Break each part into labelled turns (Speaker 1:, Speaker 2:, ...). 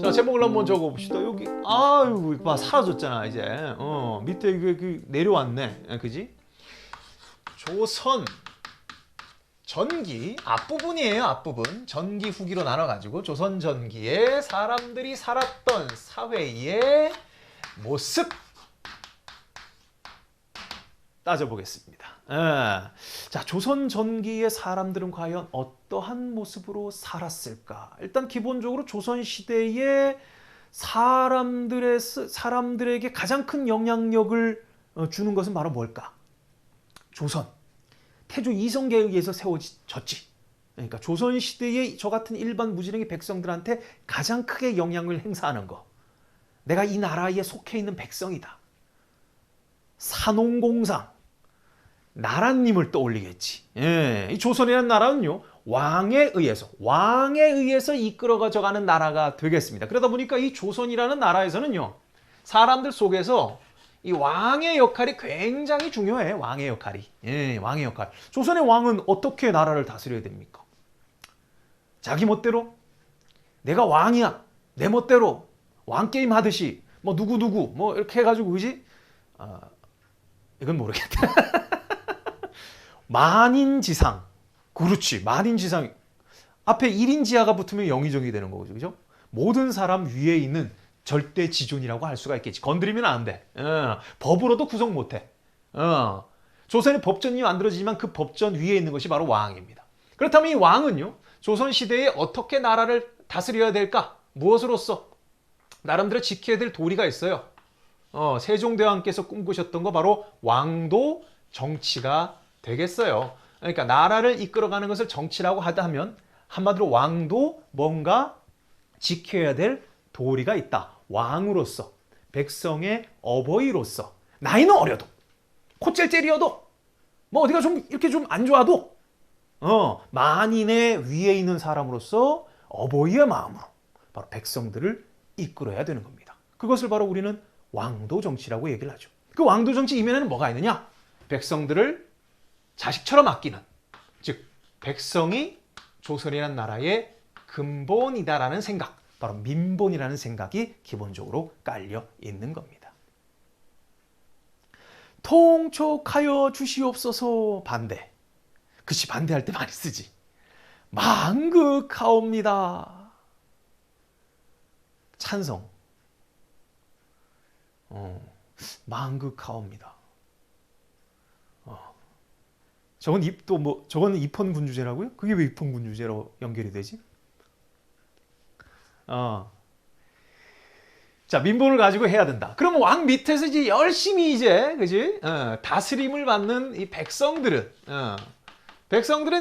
Speaker 1: 자, 제목을 한번 적어봅시다. 여기 아유 봐 사라졌잖아 이제. 밑에 이게 내려왔네. 그지? 조선 전기 앞부분이에요. 앞부분 전기 후기로 나눠가지고 조선 전기에 사람들이 살았던 사회의 모습 따져보겠습니다. 자, 조선 전기의 사람들은 과연 어떠한 모습으로 살았을까? 일단 기본적으로 조선 시대의 사람들에게 가장 큰 영향력을 주는 것은 바로 뭘까? 조선. 태조 이성계에 의해서 세워졌지. 그러니까 조선 시대의 저 같은 일반 무지랭이 백성들한테 가장 크게 영향을 행사하는 거. 내가 이 나라에 속해 있는 백성이다. 산홍공상. 나라님을 떠올리겠지. 이 조선이라는 나라는요, 왕에 의해서 이끌어가져가는 나라가 되겠습니다. 그러다 보니까 이 조선이라는 나라에서는요, 사람들 속에서 이 왕의 역할이 굉장히 중요해. 왕의 역할이. 왕의 역할. 조선의 왕은 어떻게 나라를 다스려야 됩니까? 자기 멋대로 내가 왕이야. 내 멋대로 왕 게임 하듯이 뭐 누구누구 뭐 이렇게 해가지고 그지? 이건 모르겠다. 만인지상. 그렇지. 만인지상. 앞에 1인지하가 붙으면 영의정이 되는 거죠. 그죠? 모든 사람 위에 있는 절대 지존이라고 할 수가 있겠지. 건드리면 안 돼. 법으로도 구성 못 해. 조선의 법전이 만들어지지만 그 법전 위에 있는 것이 바로 왕입니다. 그렇다면 이 왕은요, 조선 시대에 어떻게 나라를 다스려야 될까? 무엇으로써? 나름대로 지켜야 될 도리가 있어요. 세종대왕께서 꿈꾸셨던 거 바로 왕도 정치가 되겠어요. 그러니까 나라를 이끌어가는 것을 정치라고 하면 한마디로 왕도 뭔가 지켜야 될 도리가 있다. 왕으로서, 백성의 어버이로서, 나이는 어려도, 콧질찔이어도, 뭐 어디가 좀 이렇게 좀 안 좋아도, 만인의 위에 있는 사람으로서 어버이의 마음으로 바로 백성들을 이끌어야 되는 겁니다. 그것을 바로 우리는 왕도 정치라고 얘기를 하죠. 그 왕도 정치 이면에는 뭐가 있느냐? 백성들을 자식처럼 아끼는, 즉 백성이 조선이라는 나라의 근본이다라는 생각, 바로 민본이라는 생각이 기본적으로 깔려 있는 겁니다. 통촉하여 주시옵소서. 반대. 그치, 반대할 때 많이 쓰지. 만극하옵니다. 찬성. 만극하옵니다. 저건 저거는 입헌군주제라고요? 그게 왜 입헌군주제로 연결이 되지? 자, 민본을 가지고 해야 된다. 그러면 왕 밑에서 이제 열심히 그지? 다스림을 받는 이 백성들은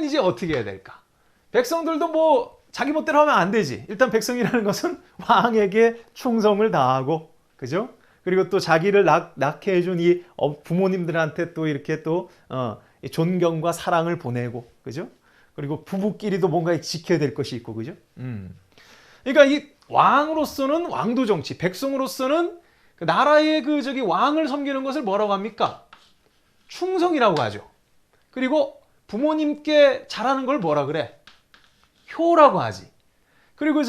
Speaker 1: 이제 어떻게 해야 될까? 백성들도 뭐 자기 멋대로 하면 안 되지. 일단 백성이라는 것은 왕에게 충성을 다하고, 그죠? 그리고 또 자기를 낳게 해준 이 부모님들한테 또 이렇게 또 존경과 사랑을 보내고, 그죠? 그리고 부부끼리도 뭔가 지켜야 될 것이 있고, 그죠? 그러니까 이 왕으로서는 왕도 정치, 백성으로서는 그 나라의 왕을 섬기는 것을 뭐라고 합니까? 충성이라고 하죠. 그리고 부모님께 잘하는 걸 뭐라 그래? 효라고 하지. 그리고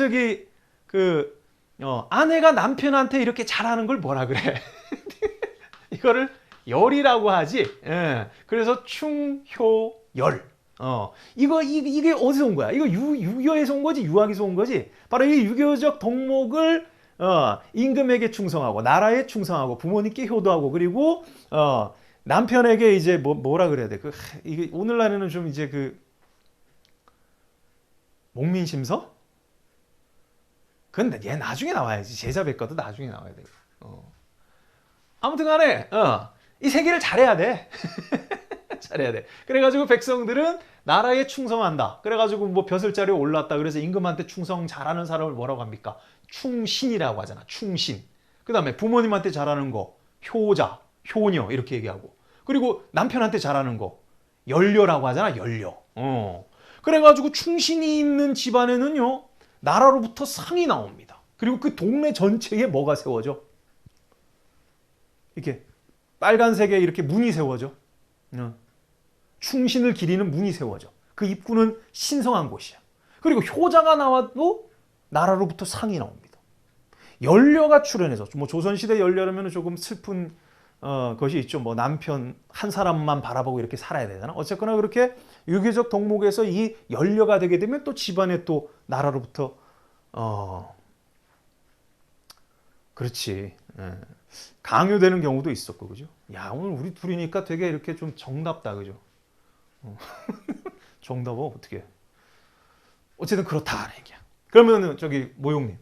Speaker 1: 아내가 남편한테 이렇게 잘하는 걸 뭐라 그래? 이거를 열이라고 하지. 그래서 충효열. 이게 어디서 온 거야? 이거 유교에서 온 거지, 유학에서 온 거지. 바로 이 유교적 덕목을 임금에게 충성하고, 나라에 충성하고, 부모님께 효도하고, 그리고 남편에게 이제 뭐라 그래야 돼? 이게 오늘날에는 좀 이제 목민심서? 근데 얘 나중에 나와야지. 제자 백과도 나중에 나와야 돼. 아무튼간에 이 세 개를 잘해야 돼. 잘해야 돼. 그래가지고 백성들은 나라에 충성한다. 그래가지고 뭐 벼슬자리에 올랐다. 그래서 임금한테 충성 잘하는 사람을 뭐라고 합니까? 충신이라고 하잖아. 충신. 그 다음에 부모님한테 잘하는 거 효자, 효녀 이렇게 얘기하고. 그리고 남편한테 잘하는 거 연료라고 하잖아. 연료. 그래가지고 충신이 있는 집안에는요, 나라로부터 상이 나옵니다. 그리고 그 동네 전체에 뭐가 세워져? 이렇게 빨간색에 이렇게 문이 세워져. 충신을 기리는 문이 세워져. 그 입구는 신성한 곳이야. 그리고 효자가 나와도 나라로부터 상이 나옵니다. 연려가 출현해서 뭐 조선시대 연려라면 조금 슬픈 것이 있죠. 뭐 남편 한 사람만 바라보고 이렇게 살아야 되잖아. 어쨌거나 그렇게 유교적 덕목에서 이 연려가 되게 되면 또 집안에 또 나라로부터 그렇지. 예. 강요되는 경우도 있었고, 그죠? 야, 오늘 우리 둘이니까 되게 이렇게 좀 정답다, 그죠? 정답은 어떻게? 어쨌든 그렇다는 얘기야. 그러면 저기 모용님.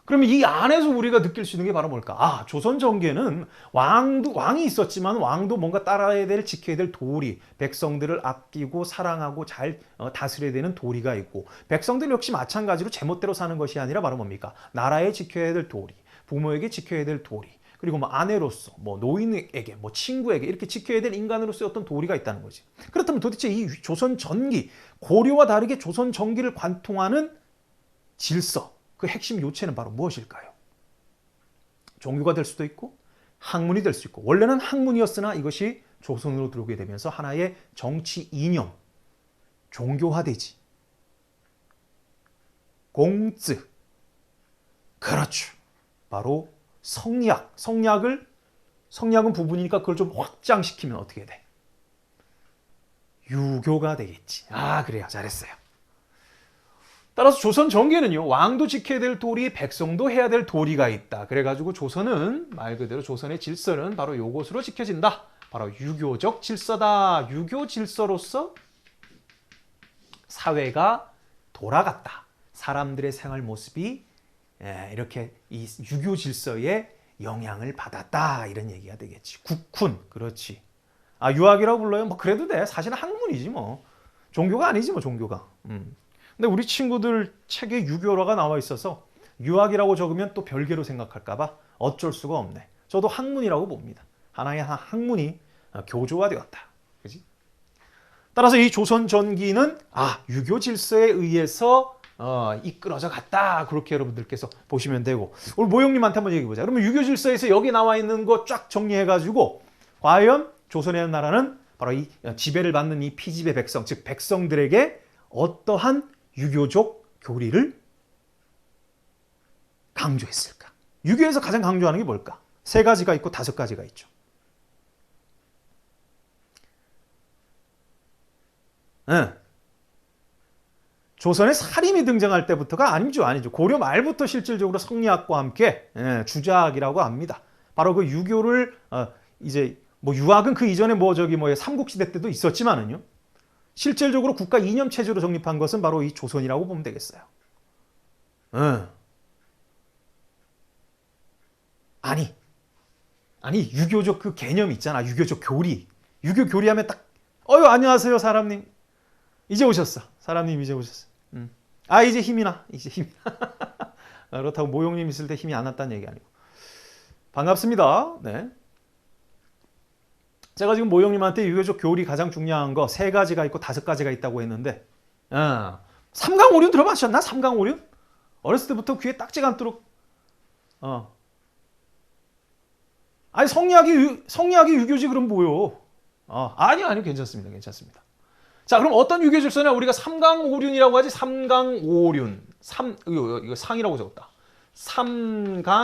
Speaker 1: 그러면 이 안에서 우리가 느낄 수 있는 게 바로 뭘까? 아, 조선 전개는 왕이 있었지만 왕도 뭔가 따라야 될, 지켜야 될 도리, 백성들을 아끼고 사랑하고 잘 다스려야 되는 도리가 있고, 백성들 역시 마찬가지로 제멋대로 사는 것이 아니라 바로 뭡니까? 나라에 지켜야 될 도리, 부모에게 지켜야 될 도리, 그리고 뭐 아내로서, 뭐 노인에게, 뭐 친구에게 이렇게 지켜야 될 인간으로서의 어떤 도리가 있다는 거지. 그렇다면 도대체 이 조선 전기, 고려와 다르게 조선 전기를 관통하는 질서, 그 핵심 요체는 바로 무엇일까요? 종교가 될 수도 있고 학문이 될 수 있고, 원래는 학문이었으나 이것이 조선으로 들어오게 되면서 하나의 정치 이념, 종교화되지. 공즈, 그렇죠. 바로 성리학은 부분이니까 그걸 좀 확장시키면 어떻게 돼? 유교가 되겠지. 아, 그래요. 잘했어요. 따라서 조선 전개는요, 왕도 지켜야 될 도리, 백성도 해야 될 도리가 있다. 그래가지고 조선은 말 그대로 조선의 질서는 바로 요것으로 지켜진다. 바로 유교적 질서다. 유교 질서로서 사회가 돌아갔다. 사람들의 생활 모습이 이렇게 이 유교 질서에 영향을 받았다. 이런 얘기가 되겠지. 국훈, 그렇지. 아, 유학이라고 불러요? 뭐 그래도 돼. 사실은 학문이지 뭐. 종교가 아니지 뭐, 종교가. 근데 우리 친구들 책에 유교라가 나와 있어서 유학이라고 적으면 또 별개로 생각할까봐 어쩔 수가 없네. 저도 학문이라고 봅니다. 하나의 학문이 교조화되었다. 그지? 따라서 이 조선 전기는 유교 질서에 의해서 이끌어져 갔다. 그렇게 여러분들께서 보시면 되고, 오늘 모형님한테 한번 얘기해 보자. 그러면 유교 질서에서 여기 나와 있는 거 쫙 정리해가지고 과연 조선의 나라는 바로 이 지배를 받는 이 피지배 백성, 즉 백성들에게 어떠한 유교적 교리를 강조했을까? 유교에서 가장 강조하는 게 뭘까? 3가지가 있고 5가지가 있죠. 조선에 살인이 등장할 때부터가 아니죠. 고려 말부터 실질적으로 성리학과 함께 주자학이라고 합니다. 바로 그 유교를 이제 뭐 유학은 그 이전에 삼국시대 때도 있었지만은요. 실질적으로 국가 이념 체제로 정립한 것은 바로 이 조선이라고 보면 되겠어요. 아니 유교적 그 개념 있잖아. 유교적 교리. 유교 교리하면 딱 안녕하세요 사람님. 이제 오셨어. 사람님 이제 오셨어. 이제 힘이 나. 그렇다고 모용님 있을 때 힘이 안 났다는 얘기 아니고. 반갑습니다. 네. 제가 지금 모형님한테 유교적 교리 가장 중요한 거 3가지가 있고 5가지가 있다고 했는데, 삼강오륜 들어봤셨나? 삼강오륜? 어렸을 때부터 귀에 딱지가 않도록 아니 성리학이 유교지 그럼 뭐요? 아니 괜찮습니다. 자, 그럼 어떤 유교 질서냐? 우리가 삼강오륜이라고 하지. 삼강오륜. 이거 상이라고 적었다. 삼강오륜.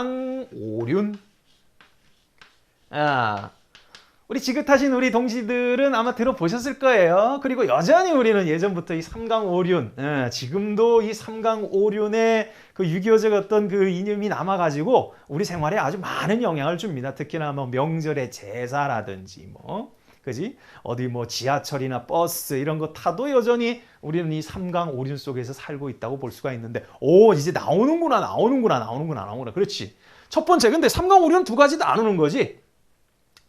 Speaker 1: 우리 지긋하신 우리 동지들은 아마 들어보셨을 거예요. 그리고 여전히 우리는 예전부터 이 삼강오륜, 지금도 이 삼강오륜의 그 유교적 어떤 그 이념이 남아가지고 우리 생활에 아주 많은 영향을 줍니다. 특히나 뭐 명절의 제사라든지 그지? 어디 뭐 지하철이나 버스 이런 거 타도 여전히 우리는 이 삼강오륜 속에서 살고 있다고 볼 수가 있는데, 이제 나오는구나. 그렇지. 첫 번째, 근데 삼강오륜 2가지 나누는 거지.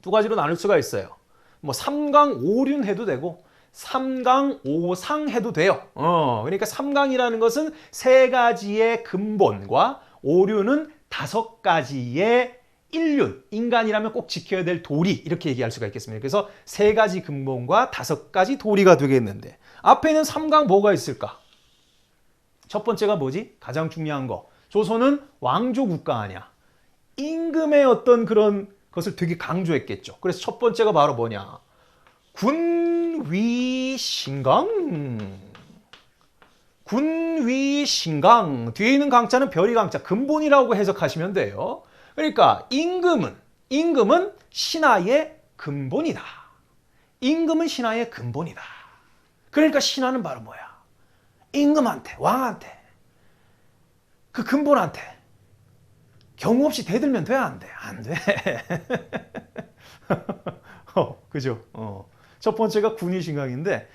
Speaker 1: 2가지로 나눌 수가 있어요. 뭐 삼강오륜 해도 되고 삼강오상 해도 돼요. 그러니까 삼강이라는 것은 3가지의 근본과 오륜은 5가지의 일륜, 인간이라면 꼭 지켜야 될 도리, 이렇게 얘기할 수가 있겠습니다. 그래서 3가지 근본과 5가지 도리가 되겠는데, 앞에 있는 삼강 뭐가 있을까? 첫 번째가 뭐지? 가장 중요한 거. 조선은 왕조 국가 아니야. 임금의 어떤 그런 것을 되게 강조했겠죠. 그래서 첫 번째가 바로 뭐냐? 군위신강. 군위신강. 뒤에 있는 강자는 별이 강자, 근본이라고 해석하시면 돼요. 그러니까 임금은 신하의 근본이다. 임금은 신하의 근본이다. 그러니까 신하는 바로 뭐야? 임금한테, 왕한테, 그 근본한테 경우 없이 대들면 돼, 안 돼? 안 돼. 그죠? 첫 번째가 군위신강인데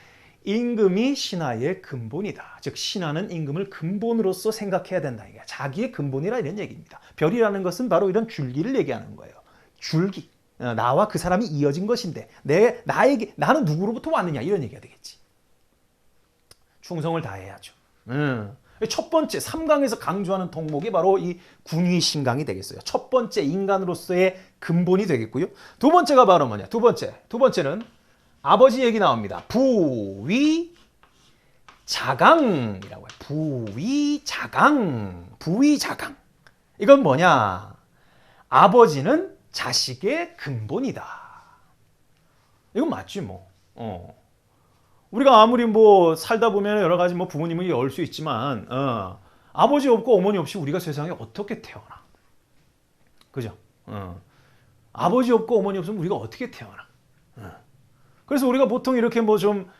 Speaker 1: 임금이 신하의 근본이다. 즉 신하는 임금을 근본으로서 생각해야 된다. 이게 자기의 근본이라 이런 얘기입니다. 별이라는 것은 바로 이런 줄기를 얘기하는 거예요. 줄기. 나와 그 사람이 이어진 것인데 나는 누구로부터 왔느냐 이런 얘기가 되겠지. 충성을 다해야죠. 첫 번째 3강에서 강조하는 덕목이 바로 이 군위신강이 되겠어요. 첫 번째 인간으로서의 근본이 되겠고요. 두 번째가 바로 뭐냐? 두 번째는 아버지 얘기 나옵니다. 부위자강이라고 해요. 부위자강. 이건 뭐냐? 아버지는 자식의 근본이다. 이건 맞지 뭐. 우리가 아무리 뭐 살다 보면 여러 가지 뭐 부모님이 올 수 있지만 아버지 없고 어머니 없이 우리가 세상에 어떻게 태어나? 그죠? 아버지 없고 어머니 없으면 우리가 어떻게 태어나? 그래서 우리가 보통 이렇게 뭐 좀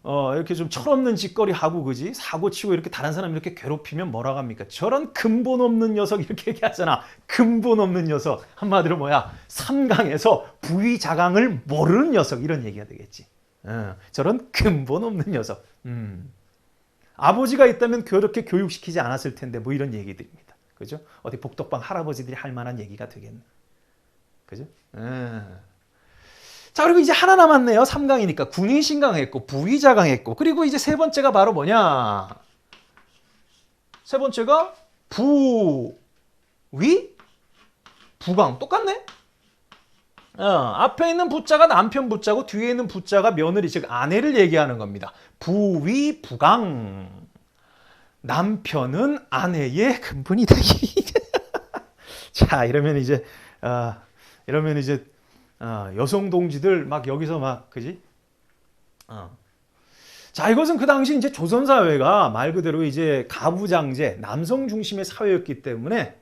Speaker 1: 이렇게 좀 철없는 짓거리 하고 그지 사고 치고 이렇게 다른 사람 이렇게 괴롭히면 뭐라고 합니까? 저런 근본 없는 녀석 이렇게 얘기하잖아. 근본 없는 녀석. 한마디로 뭐야? 삼강에서 부위자강을 모르는 녀석 이런 얘기가 되겠지. 저런 근본 없는 녀석. 아버지가 있다면 그렇게 교육시키지 않았을 텐데 뭐 이런 얘기들입니다. 그죠? 어디 복덕방 할아버지들이 할 만한 얘기가 되겠네. 그죠? 자, 그리고 이제 하나 남았네요. 3강이니까 군위신강했고 부위자강했고 그리고 이제 세 번째가 바로 뭐냐? 세 번째가 부강. 똑같네? 앞에 있는 부자가 남편 부자고 뒤에 있는 부자가 며느리 즉 아내를 얘기하는 겁니다. 부위부강. 남편은 아내의 근본이다. 자, 이러면 이제 여성 동지들 막 여기서 막 그지? 자, 이것은 그 당시 이제 조선 사회가 말 그대로 이제 가부장제, 남성 중심의 사회였기 때문에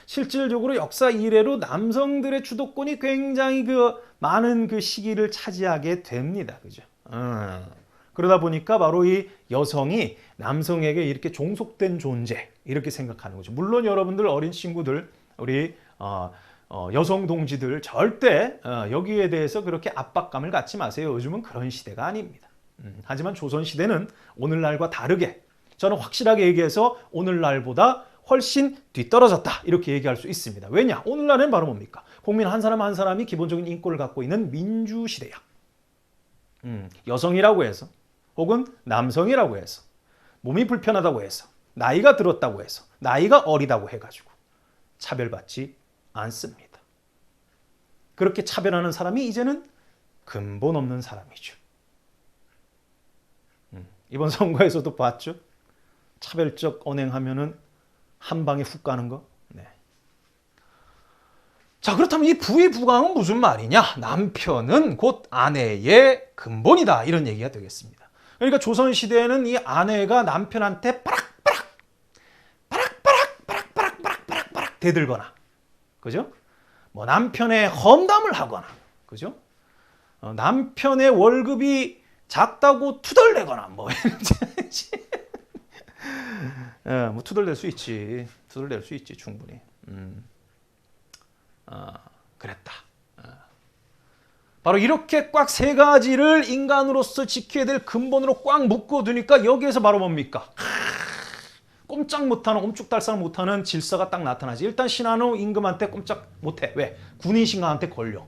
Speaker 1: 실질적으로 역사 이래로 남성들의 주도권이 굉장히 많은 그 시기를 차지하게 됩니다. 그죠? 그러다 보니까 바로 이 여성이 남성에게 이렇게 종속된 존재 이렇게 생각하는 거죠. 물론 여러분들 어린 친구들 우리 여성 동지들 절대 여기에 대해서 그렇게 압박감을 갖지 마세요. 요즘은 그런 시대가 아닙니다. 하지만 조선시대는 오늘날과 다르게 저는 확실하게 얘기해서 오늘날보다 훨씬 뒤떨어졌다 이렇게 얘기할 수 있습니다. 왜냐? 오늘날은 바로 뭡니까? 국민 한 사람 한 사람이 기본적인 인권을 갖고 있는 민주시대야. 여성이라고 해서 혹은 남성이라고 해서 몸이 불편하다고 해서 나이가 들었다고 해서 나이가 어리다고 해가지고 차별받지 않습니다. 그렇게 차별하는 사람이 이제는 근본 없는 사람이죠. 이번 선거에서도 봤죠? 차별적 언행하면은 한 방에 훅 가는 거. 네. 자, 그렇다면 이 부위부강은 무슨 말이냐? 남편은 곧 아내의 근본이다. 이런 얘기가 되겠습니다. 그러니까 조선시대에는 이 아내가 남편한테 바락바락 대들거나, 그죠? 뭐 남편의 험담을 하거나, 그죠? 남편의 월급이 작다고 투덜대거나, 뭐 뭐 투덜댈 수 있지. 투덜댈 수 있지, 충분히. 그랬다. 바로 이렇게 꽉 세 가지를 인간으로서 지켜야 될 근본으로 꽉 묶어두니까 여기에서 바로 뭡니까? 꼼짝 못하는, 옴쭉달싹 못하는 질서가 딱 나타나지. 일단 신한우 임금한테 꼼짝 못해. 왜? 군인신강한테 걸려.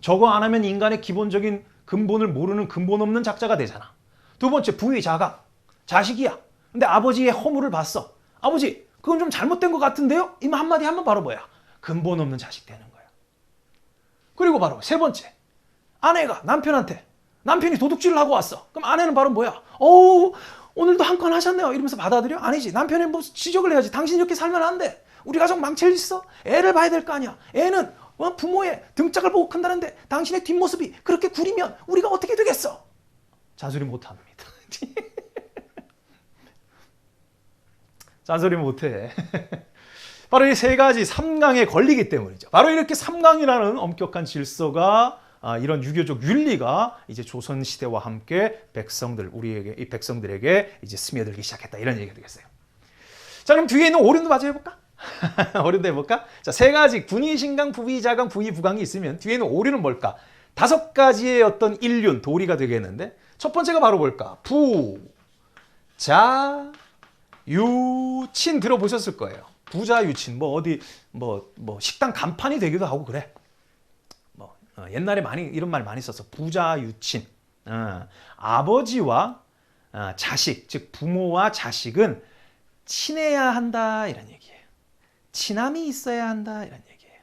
Speaker 1: 저거 안 하면 인간의 기본적인 근본을 모르는 근본 없는 작자가 되잖아. 두 번째, 부위자강. 자식이야. 근데 아버지의 허물을 봤어. 아버지, 그건 좀 잘못된 것 같은데요? 이 한마디 하면 바로 뭐야? 근본 없는 자식 되는 거야. 그리고 바로 세 번째, 아내가 남편한테, 남편이 도둑질을 하고 왔어. 그럼 아내는 바로 뭐야? 어우, 오늘도 한 건 하셨네요. 이러면서 받아들여? 아니지. 남편이 뭐 지적을 해야지. 당신 이렇게 살면 안 돼. 우리 가족 망칠 있어. 애를 봐야 될 거 아니야. 애는 부모의 등짝을 보고 큰다는데 당신의 뒷모습이 그렇게 구리면 우리가 어떻게 되겠어? 잔소리 못합니다. 짠소리 못해. 바로 이 세 가지 삼강에 걸리기 때문이죠. 바로 이렇게 삼강이라는 엄격한 질서가 이런 유교적 윤리가 이제 조선 시대와 함께 이 백성들에게 이제 스며들기 시작했다 이런 얘기가 되겠어요. 자, 그럼 뒤에 있는 오륜도 마저 해볼까? 오륜도 해볼까? 자, 세 가지 군위, 신강, 부위, 자강, 부위, 부강이 있으면 뒤에 있는 오륜은 뭘까? 5가지의 어떤 일륜, 도리가 되겠는데 첫 번째가 바로 뭘까? 부, 자, 유, 친 들어보셨을 거예요. 부자, 유친 뭐 어디 뭐 식당 간판이 되기도 하고 그래. 옛날에 많이 이런 말 많이 썼어. 부자, 유친. 아버지와 자식, 즉 부모와 자식은 친해야 한다 이런 얘기예요. 친함이 있어야 한다 이런 얘기예요.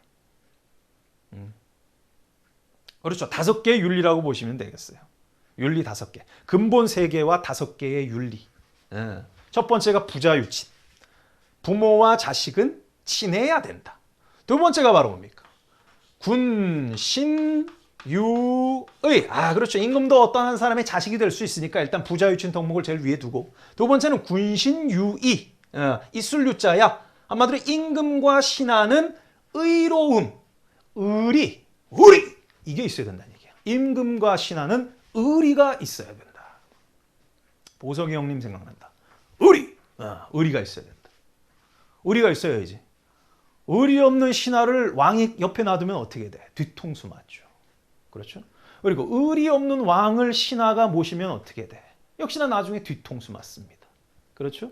Speaker 1: 그렇죠. 5개의 윤리라고 보시면 되겠어요. 윤리 5개. 근본 3개와 5개의 윤리. 첫 번째가 부자, 유친. 부모와 자식은 친해야 된다. 두 번째가 바로 뭡니까? 군, 신, 유의. 그렇죠. 임금도 어떠한 사람의 자식이 될 수 있으니까 일단 부자, 유친 덕목을 제일 위에 두고 두 번째는 군신, 유의. 이술유자야. 한마디로 임금과 신하는 의로움, 의리. 이게 있어야 된다는 얘기야. 임금과 신하는 의리가 있어야 된다. 보석이 형님 생각난다. 의리가 있어야 된다. 의리가 있어야지. 의리 없는 신하를 왕이 옆에 놔두면 어떻게 돼? 뒤통수 맞죠. 그렇죠? 그리고 의리 없는 왕을 신하가 모시면 어떻게 돼? 역시나 나중에 뒤통수 맞습니다. 그렇죠?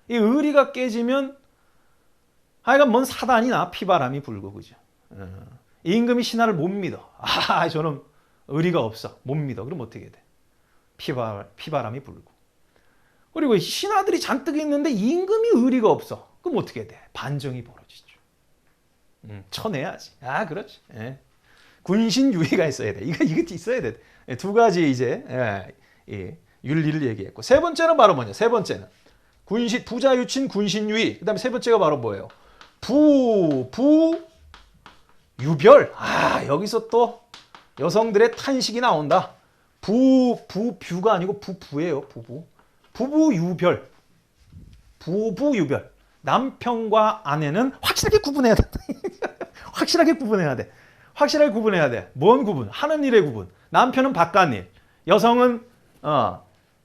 Speaker 1: 이 의리가 깨지면 하여간 뭔 사단이나 피바람이 불고 그죠? 임금이 신하를 못 믿어. 저는 의리가 없어. 못 믿어. 그럼 어떻게 돼? 피바람이 불고. 그리고 신하들이 잔뜩 있는데 임금이 의리가 없어. 그럼 어떻게 돼? 반정이 벌어지죠. 쳐내야지. 그렇지. 군신유의가 있어야 돼. 이거 있어야 돼. 2가지 이제 윤리를 얘기했고 세 번째는 바로 뭐냐? 세 번째는 부자, 유친, 군신유의. 그다음에 세 번째가 바로 뭐예요? 유별. 여기서 또 여성들의 탄식이 나온다. 부뷰가 아니고 부부예요. 부부유별. 부부유별. 남편과 아내는 확실하게 구분해야 돼. 확실하게 구분해야 돼. 확실하게 구분해야 돼. 뭔 구분? 하는 일의 구분. 남편은 바깥일, 여성은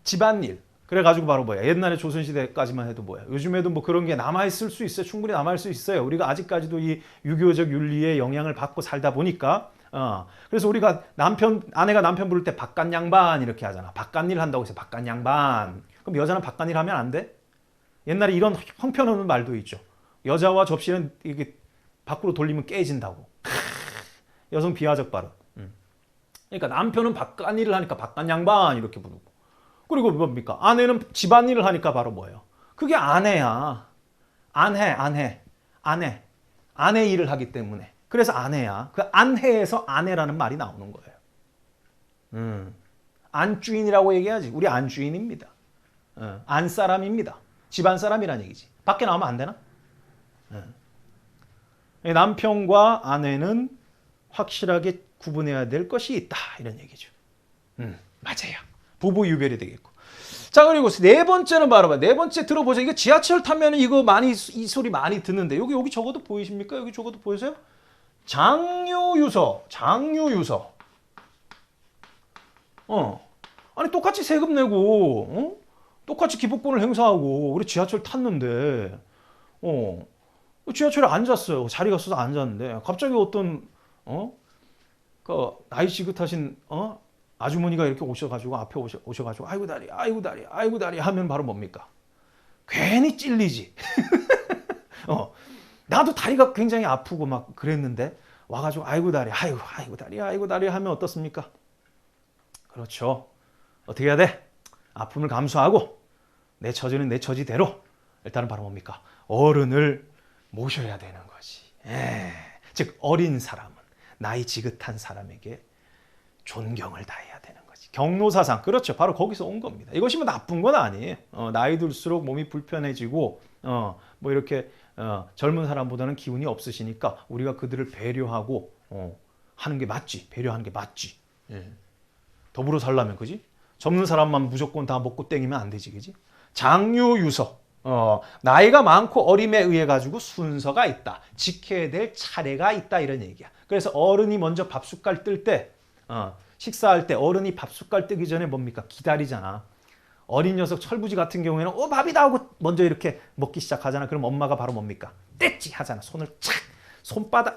Speaker 1: 집안일. 그래가지고 바로 뭐야? 옛날에 조선시대까지만 해도 뭐야? 요즘에도 뭐 그런 게 남아있을 수 있어요. 충분히 남아있을 수 있어요. 우리가 아직까지도 이 유교적 윤리의 영향을 받고 살다 보니까 그래서 우리가 아내가 남편 부를 때 바깥 양반 이렇게 하잖아. 바깥일 한다고 해서 바깥 양반. 그럼 여자는 바깥일 하면 안 돼? 옛날에 이런 형편없는 말도 있죠. 여자와 접시는 이게 밖으로 돌리면 깨진다고. 여성 비하적 발언. 그러니까 남편은 바깥일을 하니까 바깥 양반 이렇게 부르고. 그리고 뭡니까? 아내는 집안일을 하니까 바로 뭐예요? 그게 아내야. 아내 일을 하기 때문에. 그래서 아내야. 그 안해에서 아내라는 말이 나오는 거예요. 안주인이라고 얘기하지. 우리 안주인입니다. 안사람입니다. 집안 사람이란 얘기지. 밖에 나오면 안 되나? 남편과 아내는 확실하게 구분해야 될 것이 있다. 이런 얘기죠. 맞아요. 부부유별이 되겠고. 자, 그리고 네 번째는 바로 네 번째 들어보세요. 이거 지하철 타면 이거 이 소리 많이 듣는데 여기 적어도 보이십니까? 여기 적어도 보이세요? 장유유서. 아니 똑같이 세금 내고 똑같이 기복권을 행사하고 우리 지하철 탔는데 지하철에 앉았어요. 자리가 없어서 앉았는데 갑자기 어떤 그 나이 지긋하신 아주머니가 이렇게 오셔가지고 앞에 오셔가지고 아이고 다리 하면 바로 뭡니까? 괜히 찔리지. 나도 다리가 굉장히 아프고 막 그랬는데 와가지고 아이고 다리 하면 어떻습니까? 그렇죠. 어떻게 해야 돼? 아픔을 감수하고 내 처지는 내 처지대로 일단은 바로 뭡니까? 어른을 모셔야 되는 거지. 즉 어린 사람은 나이 지긋한 사람에게 존경을 다해야 되는 거지. 경로사상. 그렇죠. 바로 거기서 온 겁니다. 이것이 뭐 나쁜 건 아니에요. 나이 들수록 몸이 불편해지고 뭐 이렇게 젊은 사람보다는 기운이 없으시니까 우리가 그들을 배려하고 하는 게 맞지. 배려하는 게 맞지. 더불어 살려면 그지? 젊은 사람만 무조건 다 먹고 땡이면 안 되지, 그지? 장유유서. 나이가 많고 어림에 의해 가지고 순서가 있다. 지켜야 될 차례가 있다. 이런 얘기야. 그래서 어른이 먼저 밥 숟갈 뜰 때, 식사할 때 어른이 밥 숟갈 뜨기 전에 뭡니까? 기다리잖아. 어린 녀석 철부지 같은 경우에는 밥이다 하고 먼저 이렇게 먹기 시작하잖아. 그럼 엄마가 바로 뭡니까? 뗐지 하잖아. 손을 착,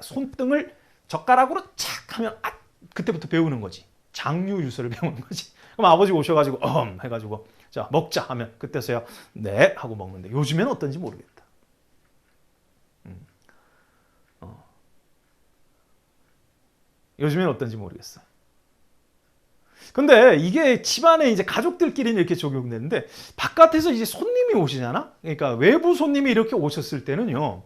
Speaker 1: 손등을 젓가락으로 착 하면 그때부터 배우는 거지. 장유유서를 배우는 거지. 그럼 아버지 오셔가지고 해가지고 자 먹자 하면 그때서야 네 하고 먹는데 요즘에는 어떤지 모르겠다. 요즘에는 어떤지 모르겠어. 근데 이게 집안에 이제 가족들끼리는 이렇게 적용되는데 바깥에서 이제 손님이 오시잖아. 그러니까 외부 손님이 이렇게 오셨을 때는요.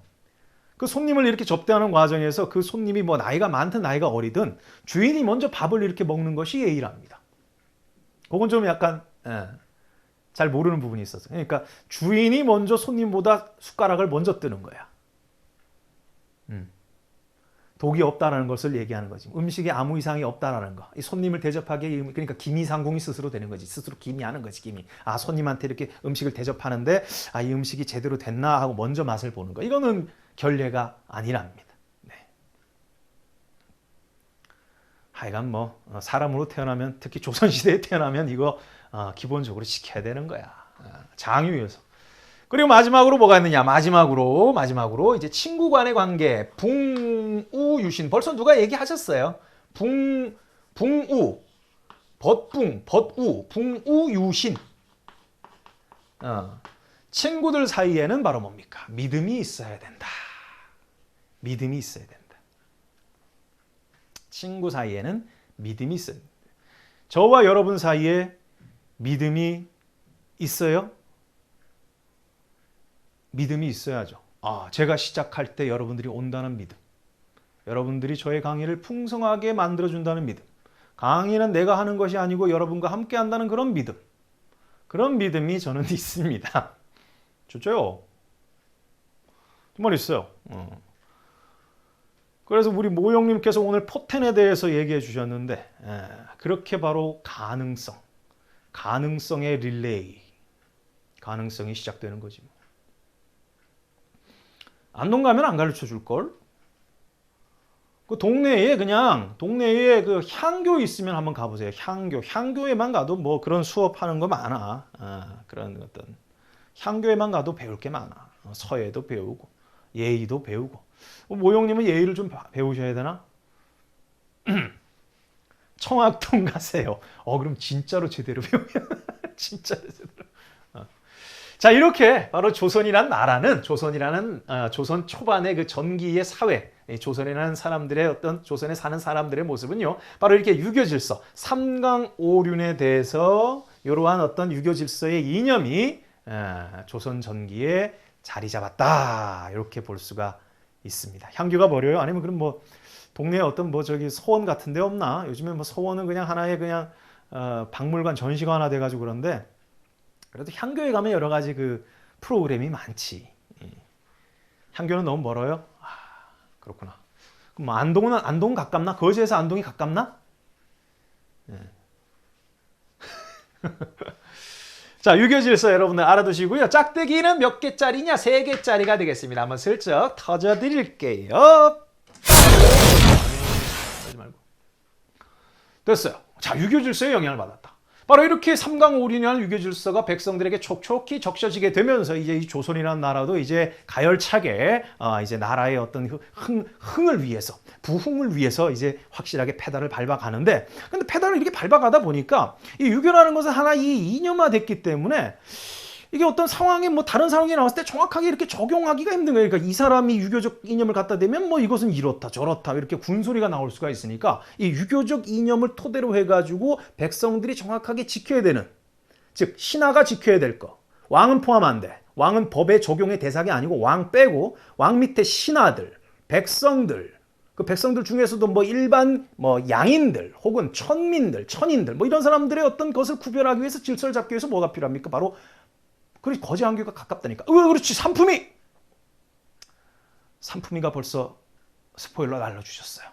Speaker 1: 그 손님을 이렇게 접대하는 과정에서 그 손님이 뭐 나이가 많든 나이가 어리든 주인이 먼저 밥을 이렇게 먹는 것이 예의랍니다. 그건 좀 약간 잘 모르는 부분이 있었어요. 그러니까 주인이 먼저 손님보다 숟가락을 먼저 뜨는 거야. 독이 없다라는 것을 얘기하는 거지. 음식에 아무 이상이 없다라는 거. 이 손님을 대접하기에 그러니까 기미상궁이 스스로 되는 거지. 스스로 기미하는 거지. 기미. 손님한테 이렇게 음식을 대접하는데 이 음식이 제대로 됐나 하고 먼저 맛을 보는 거. 이거는 결례가 아니랍니다. 네. 하여간 뭐 사람으로 태어나면 특히 조선시대에 태어나면 이거 기본적으로 지켜야 되는 거야. 장유유서. 그리고 마지막으로 뭐가 있느냐? 마지막으로 이제 친구 간의 관계, 붕우유신. 벌써 누가 얘기하셨어요. 붕우, 벗우, 붕우유신. 친구들 사이에는 바로 뭡니까? 믿음이 있어야 된다. 믿음이 있어야 된다. 친구 사이에는 믿음이 있어야 된다. 저와 여러분 사이에 믿음이 있어요? 믿음이 있어야죠. 제가 시작할 때 여러분들이 온다는 믿음. 여러분들이 저의 강의를 풍성하게 만들어준다는 믿음. 강의는 내가 하는 것이 아니고 여러분과 함께 한다는 그런 믿음. 그런 믿음이 저는 있습니다. 좋죠? 정말 있어요. 그래서 우리 모 형님께서 오늘 포텐에 대해서 얘기해 주셨는데 그렇게 바로 가능성의 릴레이. 가능성이 시작되는 거지. 안동 가면 안 가르쳐 줄걸? 그 동네에 그 향교 있으면 한번 가보세요. 향교에만 가도 뭐 그런 수업하는 거 많아. 그런 어떤 향교에만 가도 배울 게 많아. 서예도 배우고 예의도 배우고. 모형님은 예의를 좀 배우셔야 되나? 청학동 가세요. 그럼 진짜로 제대로 배우면 진짜로 제대로. 자, 이렇게 바로 조선이란 나라는 조선 초반의 그 전기의 사회, 조선이라는 사람들의 조선에 사는 사람들의 모습은요, 바로 이렇게 유교 질서, 삼강오륜에 대해서 이러한 어떤 유교 질서의 이념이 조선 전기에 자리 잡았다, 이렇게 볼 수가 있습니다. 향교가 버려요? 아니면 그럼 뭐 동네에 어떤 서원 같은 데 없나? 요즘에 뭐 서원은 그냥 하나의 박물관 전시가 하나 돼가지고 그런데. 그래도 향교에 가면 여러 가지 그 프로그램이 많지. 향교는 너무 멀어요? 그렇구나. 그럼 안동 가깝나? 거제에서 안동이 가깝나? 자, 유교질서 여러분들 알아두시고요. 짝대기는 몇 개짜리냐? 3개짜리가 되겠습니다. 한번 슬쩍 터져드릴게요. 하지 말고. 됐어요. 자, 유교질서에 영향을 받았다. 바로 이렇게 삼강오륜이라는 유교질서가 백성들에게 촉촉히 적셔지게 되면서 이제 이 조선이라는 나라도 이제 가열차게 이제 나라의 어떤 흥을 위해서, 부흥을 위해서 이제 확실하게 페달을 밟아가는데, 근데 페달을 이렇게 밟아가다 보니까 이 유교라는 것은 하나 이 이념화됐기 때문에 이게 어떤 상황에 뭐 다른 상황이 나왔을 때 정확하게 이렇게 적용하기가 힘든 거예요. 그러니까 이 사람이 유교적 이념을 갖다 대면 뭐 이것은 이렇다 저렇다 이렇게 군소리가 나올 수가 있으니까 이 유교적 이념을 토대로 해가지고 백성들이 정확하게 지켜야 되는, 즉 신하가 지켜야 될 거, 왕은 포함 안 돼. 왕은 법의 적용의 대상이 아니고 왕 빼고 왕 밑에 신하들, 백성들, 그 백성들 중에서도 뭐 일반 뭐 양인들 혹은 천인들 뭐 이런 사람들의 어떤 것을 구별하기 위해서 질서를 잡기 위해서 뭐가 필요합니까? 바로 그렇지, 거제안교가 가깝다니까. 그렇지, 산품이가 벌써 스포일러 날려주셨어요.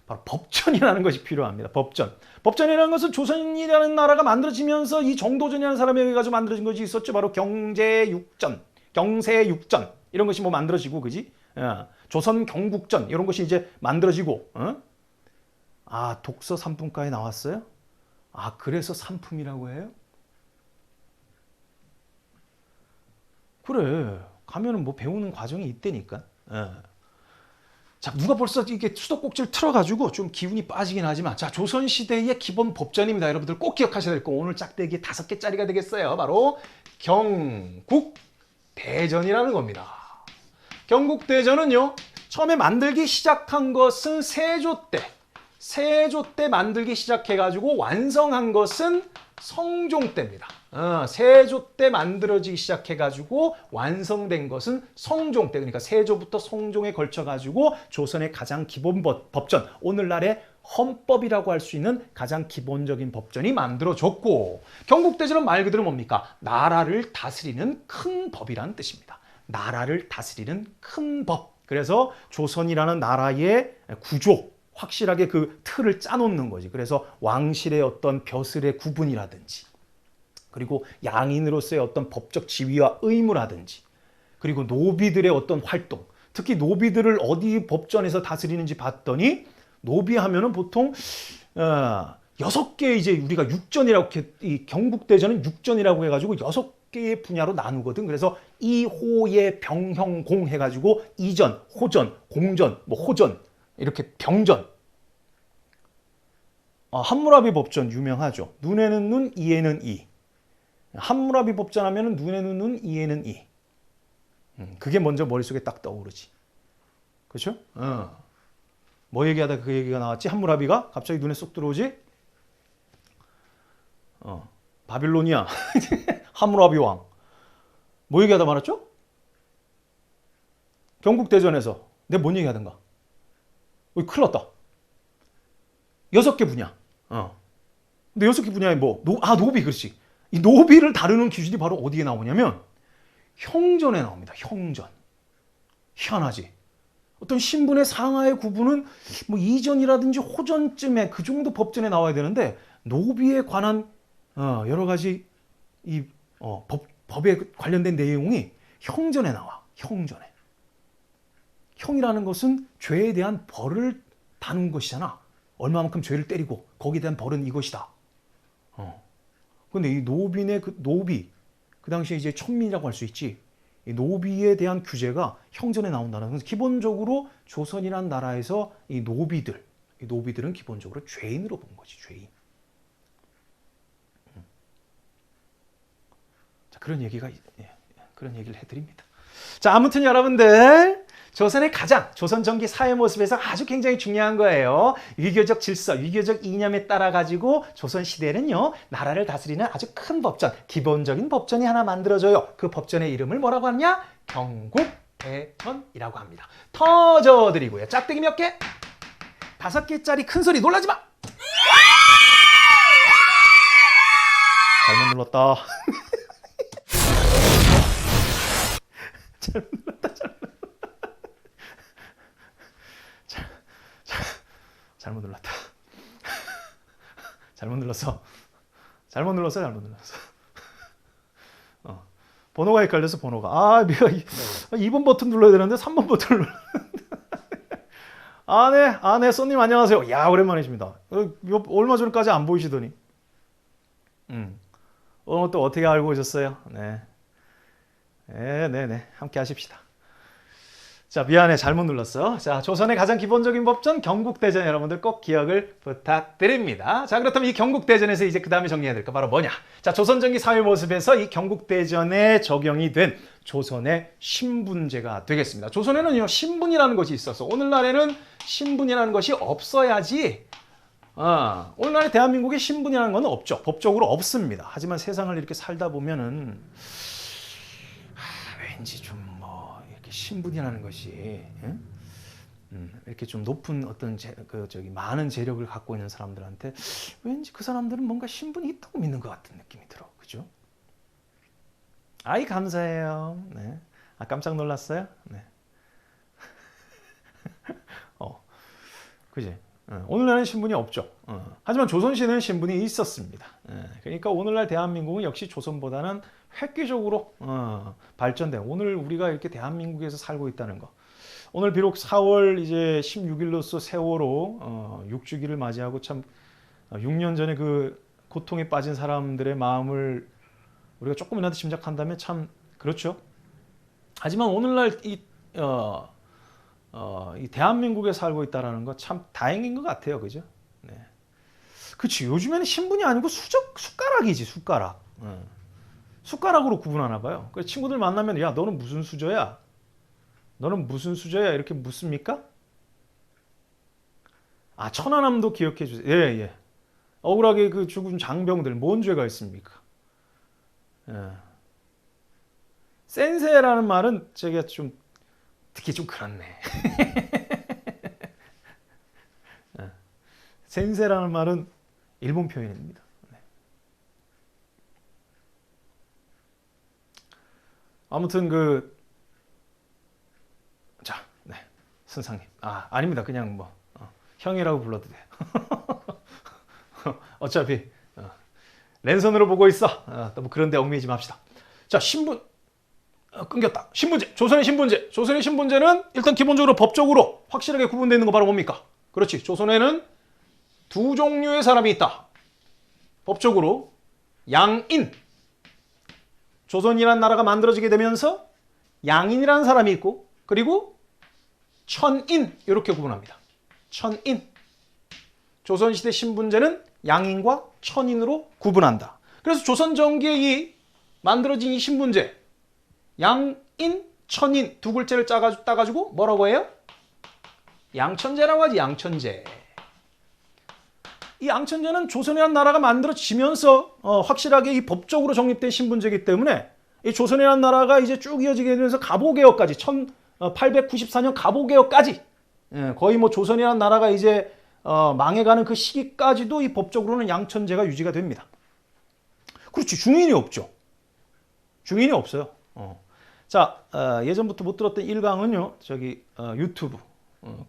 Speaker 1: 바로 법전이라는 것이 필요합니다. 법전. 법전이라는 것은 조선이라는 나라가 만들어지면서 이 정도전이라는 사람에 의해 가지고 만들어진 것이 있었죠. 바로 경제육전, 경세육전 이런 것이 뭐 만들어지고 그지? 조선 경국전 이런 것이 이제 만들어지고. 아, 독서 3분과에 나왔어요? 아, 그래서 상품이라고 해요? 그래. 가면은 뭐 배우는 과정이 있다니까. 자, 누가 벌써 이게 수도꼭지를 틀어가지고 좀 기운이 빠지긴 하지만, 자, 조선시대의 기본 법전입니다. 여러분들 꼭 기억하셔야 될 거. 오늘 짝대기 5개짜리가 되겠어요. 바로 경국대전이라는 겁니다. 경국대전은요, 처음에 만들기 시작한 것은 세조 때. 세조 때 만들기 시작해가지고 완성한 것은 성종 때입니다. 세조 때 만들어지기 시작해가지고 완성된 것은 성종 때. 그러니까 세조부터 성종에 걸쳐가지고 조선의 가장 기본 법전, 오늘날의 헌법이라고 할 수 있는 가장 기본적인 법전이 만들어졌고, 경국대전은 말 그대로 뭡니까? 나라를 다스리는 큰 법이라는 뜻입니다. 나라를 다스리는 큰 법. 그래서 조선이라는 나라의 구조, 확실하게 그 틀을 짜놓는 거지. 그래서 왕실의 어떤 벼슬의 구분이라든지, 그리고 양인으로서의 어떤 법적 지위와 의무라든지, 그리고 노비들의 어떤 활동, 특히 노비들을 어디 법전에서 다스리는지 봤더니, 노비 하면은 보통 6개 이제 우리가 육전이라고, 이 경국대전은 육전이라고 해가지고 6개의 분야로 나누거든. 그래서 이호예 병형공 해가지고 이전, 호전, 공전, 뭐 호전, 이렇게 병전. 함무라비 법전 유명하죠. 눈에는 눈, 이에는 이. 함무라비 법전 하면은 눈에는 눈, 이에는 이. 그게 먼저 머릿속에 딱 떠오르지. 그렇죠? 뭐 얘기하다 그 얘기가 나왔지? 함무라비가 갑자기 눈에 쏙 들어오지? 바빌로니아 함무라비 왕. 뭐 얘기하다 말았죠? 경국대전에서 내가 뭔 얘기하던가? 큰일 났다. 6개 분야. 근데 6개 분야에 뭐, 노비, 그렇지. 이 노비를 다루는 기준이 바로 어디에 나오냐면, 형전에 나옵니다. 형전. 희한하지. 어떤 신분의 상하의 구분은 뭐 이전이라든지 호전쯤에 그 정도 법전에 나와야 되는데, 노비에 관한, 여러 가지 이, 법에 관련된 내용이 형전에 나와. 형전에. 형이라는 것은 죄에 대한 벌을 다룬 것이잖아. 얼마만큼 죄를 때리고 거기에 대한 벌은 이것이다. 근데 이 노빈의 노비, 그 당시에 이제 천민이라고 할 수 있지. 이 노비에 대한 규제가 형전에 나온다는. 그래서 기본적으로 조선이란 나라에서 이 노비들은 기본적으로 죄인으로 본 거지, 죄인. 자, 그런 얘기를 해드립니다. 자, 아무튼 여러분들, 조선 전기 사회 모습에서 아주 굉장히 중요한 거예요. 위교적 질서, 위교적 이념에 따라 가지고 조선 시대는요, 나라를 다스리는 아주 큰 법전, 기본적인 법전이 하나 만들어져요. 그 법전의 이름을 뭐라고 하느냐? 경국대전이라고 합니다. 터져드리고요. 짝대기 몇 개? 5개짜리 큰 소리 놀라지 마! 잘못 눌렀다. 잘못 눌렀다. 잘못 눌렀다. 잘못 눌렀어. 번호가 헷갈려서 번호가. 내가 2번 버튼 눌러야 되는데 3번 버튼을 눌렀는데. 네, 손님 안녕하세요. 야, 오랜만이십니다. 얼마 전까지 안 보이시더니. 또 어떻게 알고 오셨어요? 네. 네. 함께 하십시다. 자, 미안해. 잘못 눌렀어. 자, 조선의 가장 기본적인 법전 경국대전, 여러분들 꼭 기억을 부탁드립니다. 자, 그렇다면 이 경국대전에서 이제 그 다음에 정리해야 될 거 바로 뭐냐? 자, 조선전기 사회 모습에서 이 경국대전에 적용이 된 조선의 신분제가 되겠습니다. 조선에는요, 신분이라는 것이 있어서 오늘날에는 신분이라는 것이 없어야지. 오늘날의 대한민국에 신분이라는 건 없죠. 법적으로 없습니다. 하지만 세상을 이렇게 살다 보면은 왠지 좀 신분이라는 것이 이렇게 좀 높은 어떤 많은 재력을 갖고 있는 사람들한테 왠지 그 사람들은 뭔가 신분이 있다고 믿는 것 같은 느낌이 들어. 그죠? 아이, 감사해요. 네. 깜짝 놀랐어요? 네. 그지? 오늘날은 신분이 없죠. 하지만 조선시대는 신분이 있었습니다. 그러니까 오늘날 대한민국은 역시 조선보다는 획기적으로 발전된, 오늘 우리가 이렇게 대한민국에서 살고 있다는 거. 오늘 비록 4월 이제 16일로서 세월호 6주기를 맞이하고 참 6년 전에 그 고통에 빠진 사람들의 마음을 우리가 조금이라도 짐작한다면 참 그렇죠. 하지만 오늘날 이 대한민국에 살고 있다는 거 참 다행인 것 같아요. 그죠? 네. 그치. 요즘에는 신분이 아니고 숟가락이지, 숟가락. 숟가락으로 구분하나 봐요. 그래서 친구들 만나면, 야, 너는 무슨 수저야? 너는 무슨 수저야? 이렇게 묻습니까? 아, 천안함도 기억해 주세요. 예, 예. 억울하게 그 죽은 장병들, 뭔 죄가 있습니까? 예. 센세라는 말은 제가 좀 듣기 좀 그렇네. 센세라는 말은 일본 표현입니다. 네. 아무튼 자, 네, 선상님. 아닙니다. 그냥 뭐 형이라고 불러도 돼. 어차피 랜선으로 보고 있어. 너무 그런데 얽매이지 맙시다. 자, 신분. 끊겼다. 신분제. 조선의 신분제. 조선의 신분제는 일단 기본적으로 법적으로 확실하게 구분되어 있는 거 바로 뭡니까? 그렇지. 조선에는 두 종류의 사람이 있다. 법적으로 양인. 조선이라는 나라가 만들어지게 되면서 양인이라는 사람이 있고, 그리고 천인, 이렇게 구분합니다. 천인. 조선시대 신분제는 양인과 천인으로 구분한다. 그래서 조선 전기에 이 만들어진 이 신분제, 양인, 천인 두 글자를 따가지고 뭐라고 해요? 양천제라고 하지. 양천제. 이 양천제는 조선이라는 나라가 만들어지면서 확실하게 이 법적으로 정립된 신분제이기 때문에 이 조선이라는 나라가 이제 쭉 이어지게 되면서 갑오개혁까지 1894년 갑오개혁까지 거의 뭐 조선이라는 나라가 이제 망해가는 그 시기까지도 이 법적으로는 양천제가 유지가 됩니다. 그렇지. 중인이 없죠. 중인이 없어요. 자, 예전부터 못 들었던 1강은요. 저기 유튜브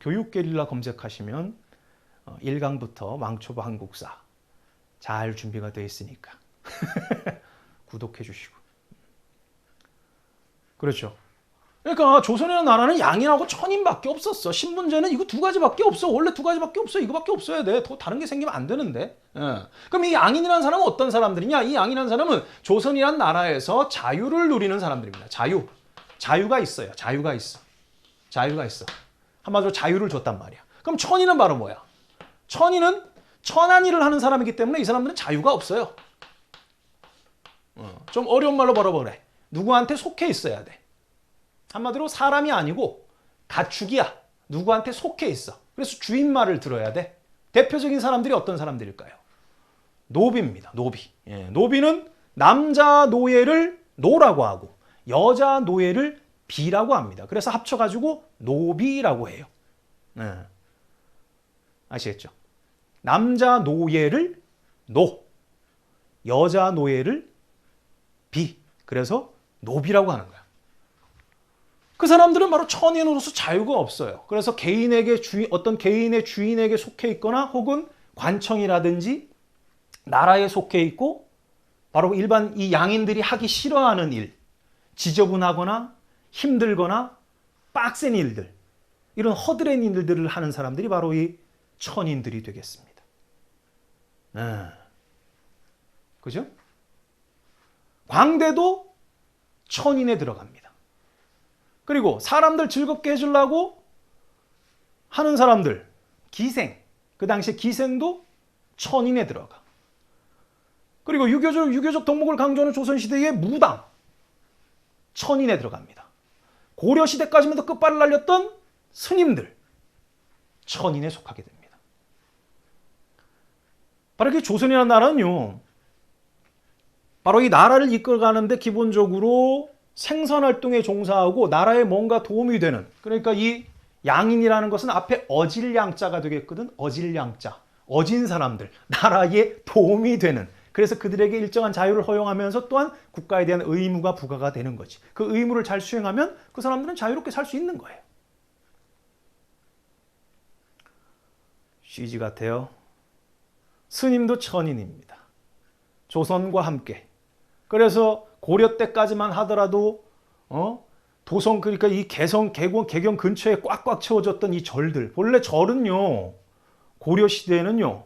Speaker 1: 교육게릴라 검색하시면 1강부터 왕초보 한국사 잘 준비가 되어 있으니까 구독해 주시고. 그렇죠. 그러니까 조선이라는 나라는 양인하고 천인밖에 없었어. 신분제는 이거 두 가지밖에 없어. 원래 두 가지밖에 없어. 이거밖에 없어야 돼. 더 다른 게 생기면 안 되는데. 그럼 이 양인이라는 사람은 어떤 사람들이냐? 이 양인이라는 사람은 조선이라는 나라에서 자유를 누리는 사람들입니다. 자유가 있어요. 자유가 있어. 한마디로 자유를 줬단 말이야. 그럼 천인은 바로 뭐야? 천인은 천한 일을 하는 사람이기 때문에 이 사람들은 자유가 없어요. 좀 어려운 말로 바로 누구한테 속해 있어야 돼. 한마디로 사람이 아니고 가축이야. 누구한테 속해 있어. 그래서 주인 말을 들어야 돼. 대표적인 사람들이 어떤 사람들일까요? 노비입니다. 노비. 노비는 남자 노예를 노라고 하고 여자 노예를 비라고 합니다. 그래서 합쳐가지고 노비라고 해요. 아시겠죠? 남자 노예를 노, 여자 노예를 비. 그래서 노비라고 하는 거야. 그 사람들은 바로 천인으로서 자유가 없어요. 그래서 어떤 개인의 주인에게 속해 있거나 혹은 관청이라든지 나라에 속해 있고 바로 일반 이 양인들이 하기 싫어하는 일, 지저분하거나 힘들거나 빡센 일들, 이런 허드렛 일들을 하는 사람들이 바로 이 천인들이 되겠습니다. 그죠? 광대도 천인에 들어갑니다. 그리고 사람들 즐겁게 해주려고 하는 사람들, 기생, 그 당시에 기생도 천인에 들어가. 그리고 유교적 덕목을 강조하는 조선시대의 무당, 천인에 들어갑니다. 고려시대까지만 더 끝발을 날렸던 스님들, 천인에 속하게 됩니다. 바로 그 조선이라는 나라는요, 바로 이 나라를 이끌어가는데 기본적으로 생선활동에 종사하고 나라에 뭔가 도움이 되는, 그러니까 이 양인이라는 것은 앞에 어질양자가 되겠거든. 어질양자, 어진 사람들, 나라에 도움이 되는, 그래서 그들에게 일정한 자유를 허용하면서 또한 국가에 대한 의무가 부과가 되는 거지. 그 의무를 잘 수행하면 그 사람들은 자유롭게 살 수 있는 거예요.
Speaker 2: GG 같아요. 스님도 천인입니다. 조선과 함께. 그래서 고려 때까지만 하더라도 도성 그러니까 이 개경 근처에 꽉꽉 채워졌던 이 절들. 본래 절은요. 고려 시대에는요.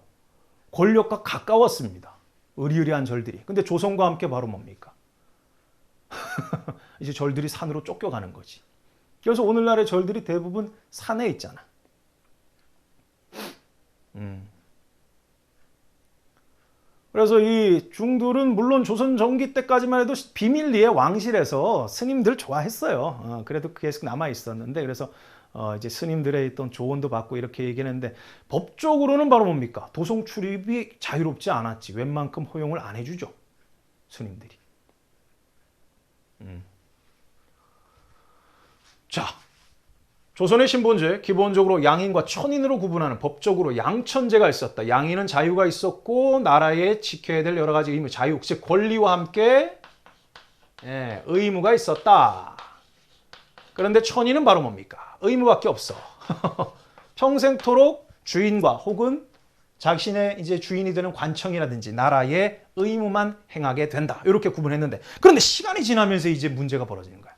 Speaker 2: 권력과 가까웠습니다. 으리으리한 절들이. 근데 조선과 함께 바로 뭡니까? 이제 절들이 산으로 쫓겨가는 거지. 그래서 오늘날의 절들이 대부분 산에 있잖아. 그래서 이 중들은 물론 조선 전기 때까지만 해도 비밀리에 왕실에서 스님들 좋아했어요. 그래도 계속 남아 있었는데 그래서 이제 스님들의 있던 조언도 받고 이렇게 얘기했는데 법적으로는 바로 뭡니까? 도성 출입이 자유롭지 않았지. 웬만큼 허용을 안 해주죠. 스님들이. 자, 조선의 신본제 기본적으로 양인과 천인으로 구분하는 법적으로 양천제가 있었다. 양인은 자유가 있었고 나라에 지켜야 될 여러 가지 의무, 자유, 즉 권리와 함께 의무가 있었다. 그런데 천인은 바로 뭡니까? 의무밖에 없어. 평생토록 주인과 혹은 자신의 이제 주인이 되는 관청이라든지 나라의 의무만 행하게 된다. 이렇게 구분했는데 그런데 시간이 지나면서 이제 문제가 벌어지는 거야.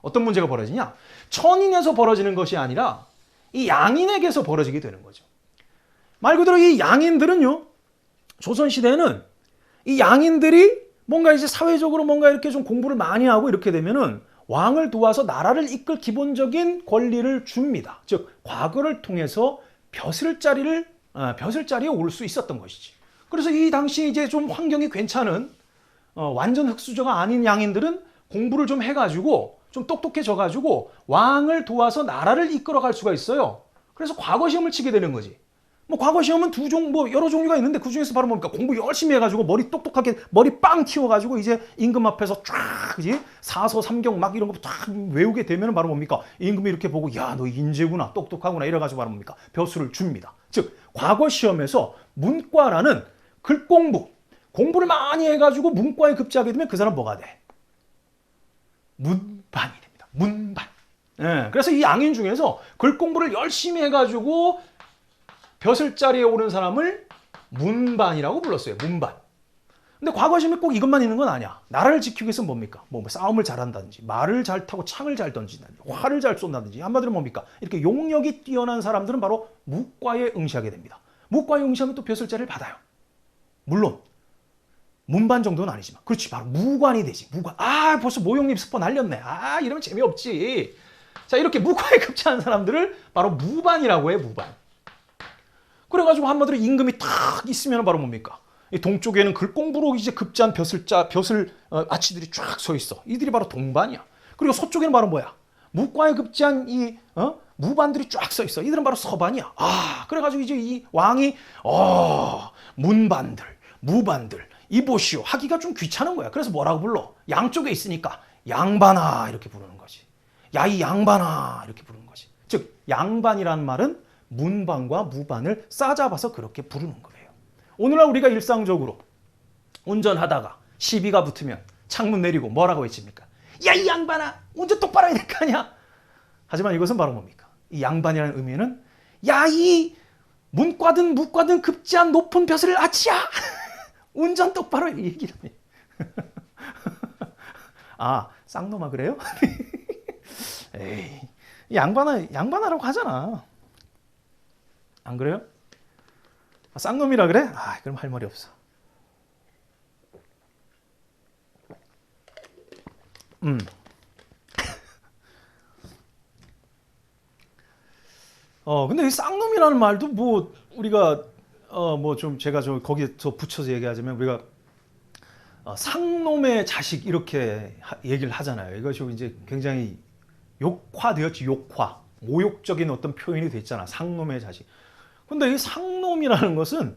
Speaker 2: 어떤 문제가 벌어지냐? 천인에서 벌어지는 것이 아니라 이 양인에게서 벌어지게 되는 거죠. 말 그대로 이 양인들은요. 조선시대에는 이 양인들이 뭔가 이제 사회적으로 뭔가 이렇게 좀 공부를 많이 하고 이렇게 되면은 왕을 도와서 나라를 이끌 기본적인 권리를 줍니다. 즉 과거를 통해서 벼슬자리에 올 수 있었던 것이지. 그래서 이 당시 이제 좀 환경이 괜찮은 완전 흑수저가 아닌 양인들은 공부를 좀 해가지고 좀 똑똑해져가지고 왕을 도와서 나라를 이끌어갈 수가 있어요. 그래서 과거 시험을 치게 되는 거지. 뭐 과거 시험은 여러 종류가 있는데 그 중에서 바로 뭡니까? 공부 열심히 해가지고 머리 똑똑하게 머리 빵 튀어가지고 이제 임금 앞에서 쫙 그지 사서 삼경 막 이런 거 쫙 외우게 되면 바로 뭡니까? 임금이 이렇게 보고 야 너 인재구나 똑똑하구나 이래가지고 바로 뭡니까? 벼슬을 줍니다. 즉 과거 시험에서 문과라는 공부를 많이 해가지고 문과에 급제하게 되면 그 사람 뭐가 돼? 문반이 됩니다. 문반. 그래서 이 양인 중에서 글공부를 열심히 해가지고 벼슬자리에 오른 사람을 문반이라고 불렀어요. 문반. 근데 과거 시험에 꼭 이것만 있는 건 아니야. 나라를 지키기 위해서 뭡니까? 뭐 싸움을 잘한다든지 말을 잘 타고 창을 잘 던진다든지 활을 잘 쏜다든지 한마디로 뭡니까? 이렇게 용력이 뛰어난 사람들은 바로 무과에 응시하게 됩니다. 무과에 응시하면 또 벼슬자리를 받아요. 물론 문반 정도는 아니지만 그렇지 바로 무관이 되지. 무관. 벌써 모형립 스포 날렸네. 이러면 재미없지. 자 이렇게 무과에 급제한 사람들을 바로 무반이라고 해. 무반. 그래가지고 한마디로 임금이 탁 있으면 바로 뭡니까? 이 동쪽에는 글공부로 이제 급제한 벼슬 아치들이 쫙 서 있어. 이들이 바로 동반이야. 그리고 서쪽에는 바로 뭐야? 무과에 급제한 이 무반들이 쫙 서 있어. 이들은 바로 서반이야. 그래가지고 이제 이 왕이 문반들, 무반들 이보시오 하기가 좀 귀찮은 거야. 그래서 뭐라고 불러? 양쪽에 있으니까 양반아 이렇게 부르는 거지. 야 이 양반아 이렇게 부르는 거지. 즉 양반이라는 말은 문반과 무반을 싸잡아서 그렇게 부르는 거예요. 오늘날 우리가 일상적으로 운전하다가 시비가 붙으면 창문 내리고 뭐라고 외칩니까? 야 이 양반아 운전 똑바로 해야 될 거 아니야. 하지만 이것은 바로 뭡니까? 이 양반이라는 의미는 야 이 문과든 무과든 급제한 높은 벼슬 아치야 운전 똑바로 이 얘기를 해. 쌍놈아 그래요? 에이 양반하라고 하잖아. 안 그래요? 쌍놈이라 그래? 그럼 할 말이 없어. 근데 이 쌍놈이라는 말도 뭐 우리가 뭐 좀 제가 거기에 더 붙여서 얘기하자면 우리가 상놈의 자식 이렇게 얘기를 하잖아요. 이것이 이제 굉장히 욕화되었지. 모욕적인 어떤 표현이 됐잖아. 상놈의 자식. 근데 이 상놈이라는 것은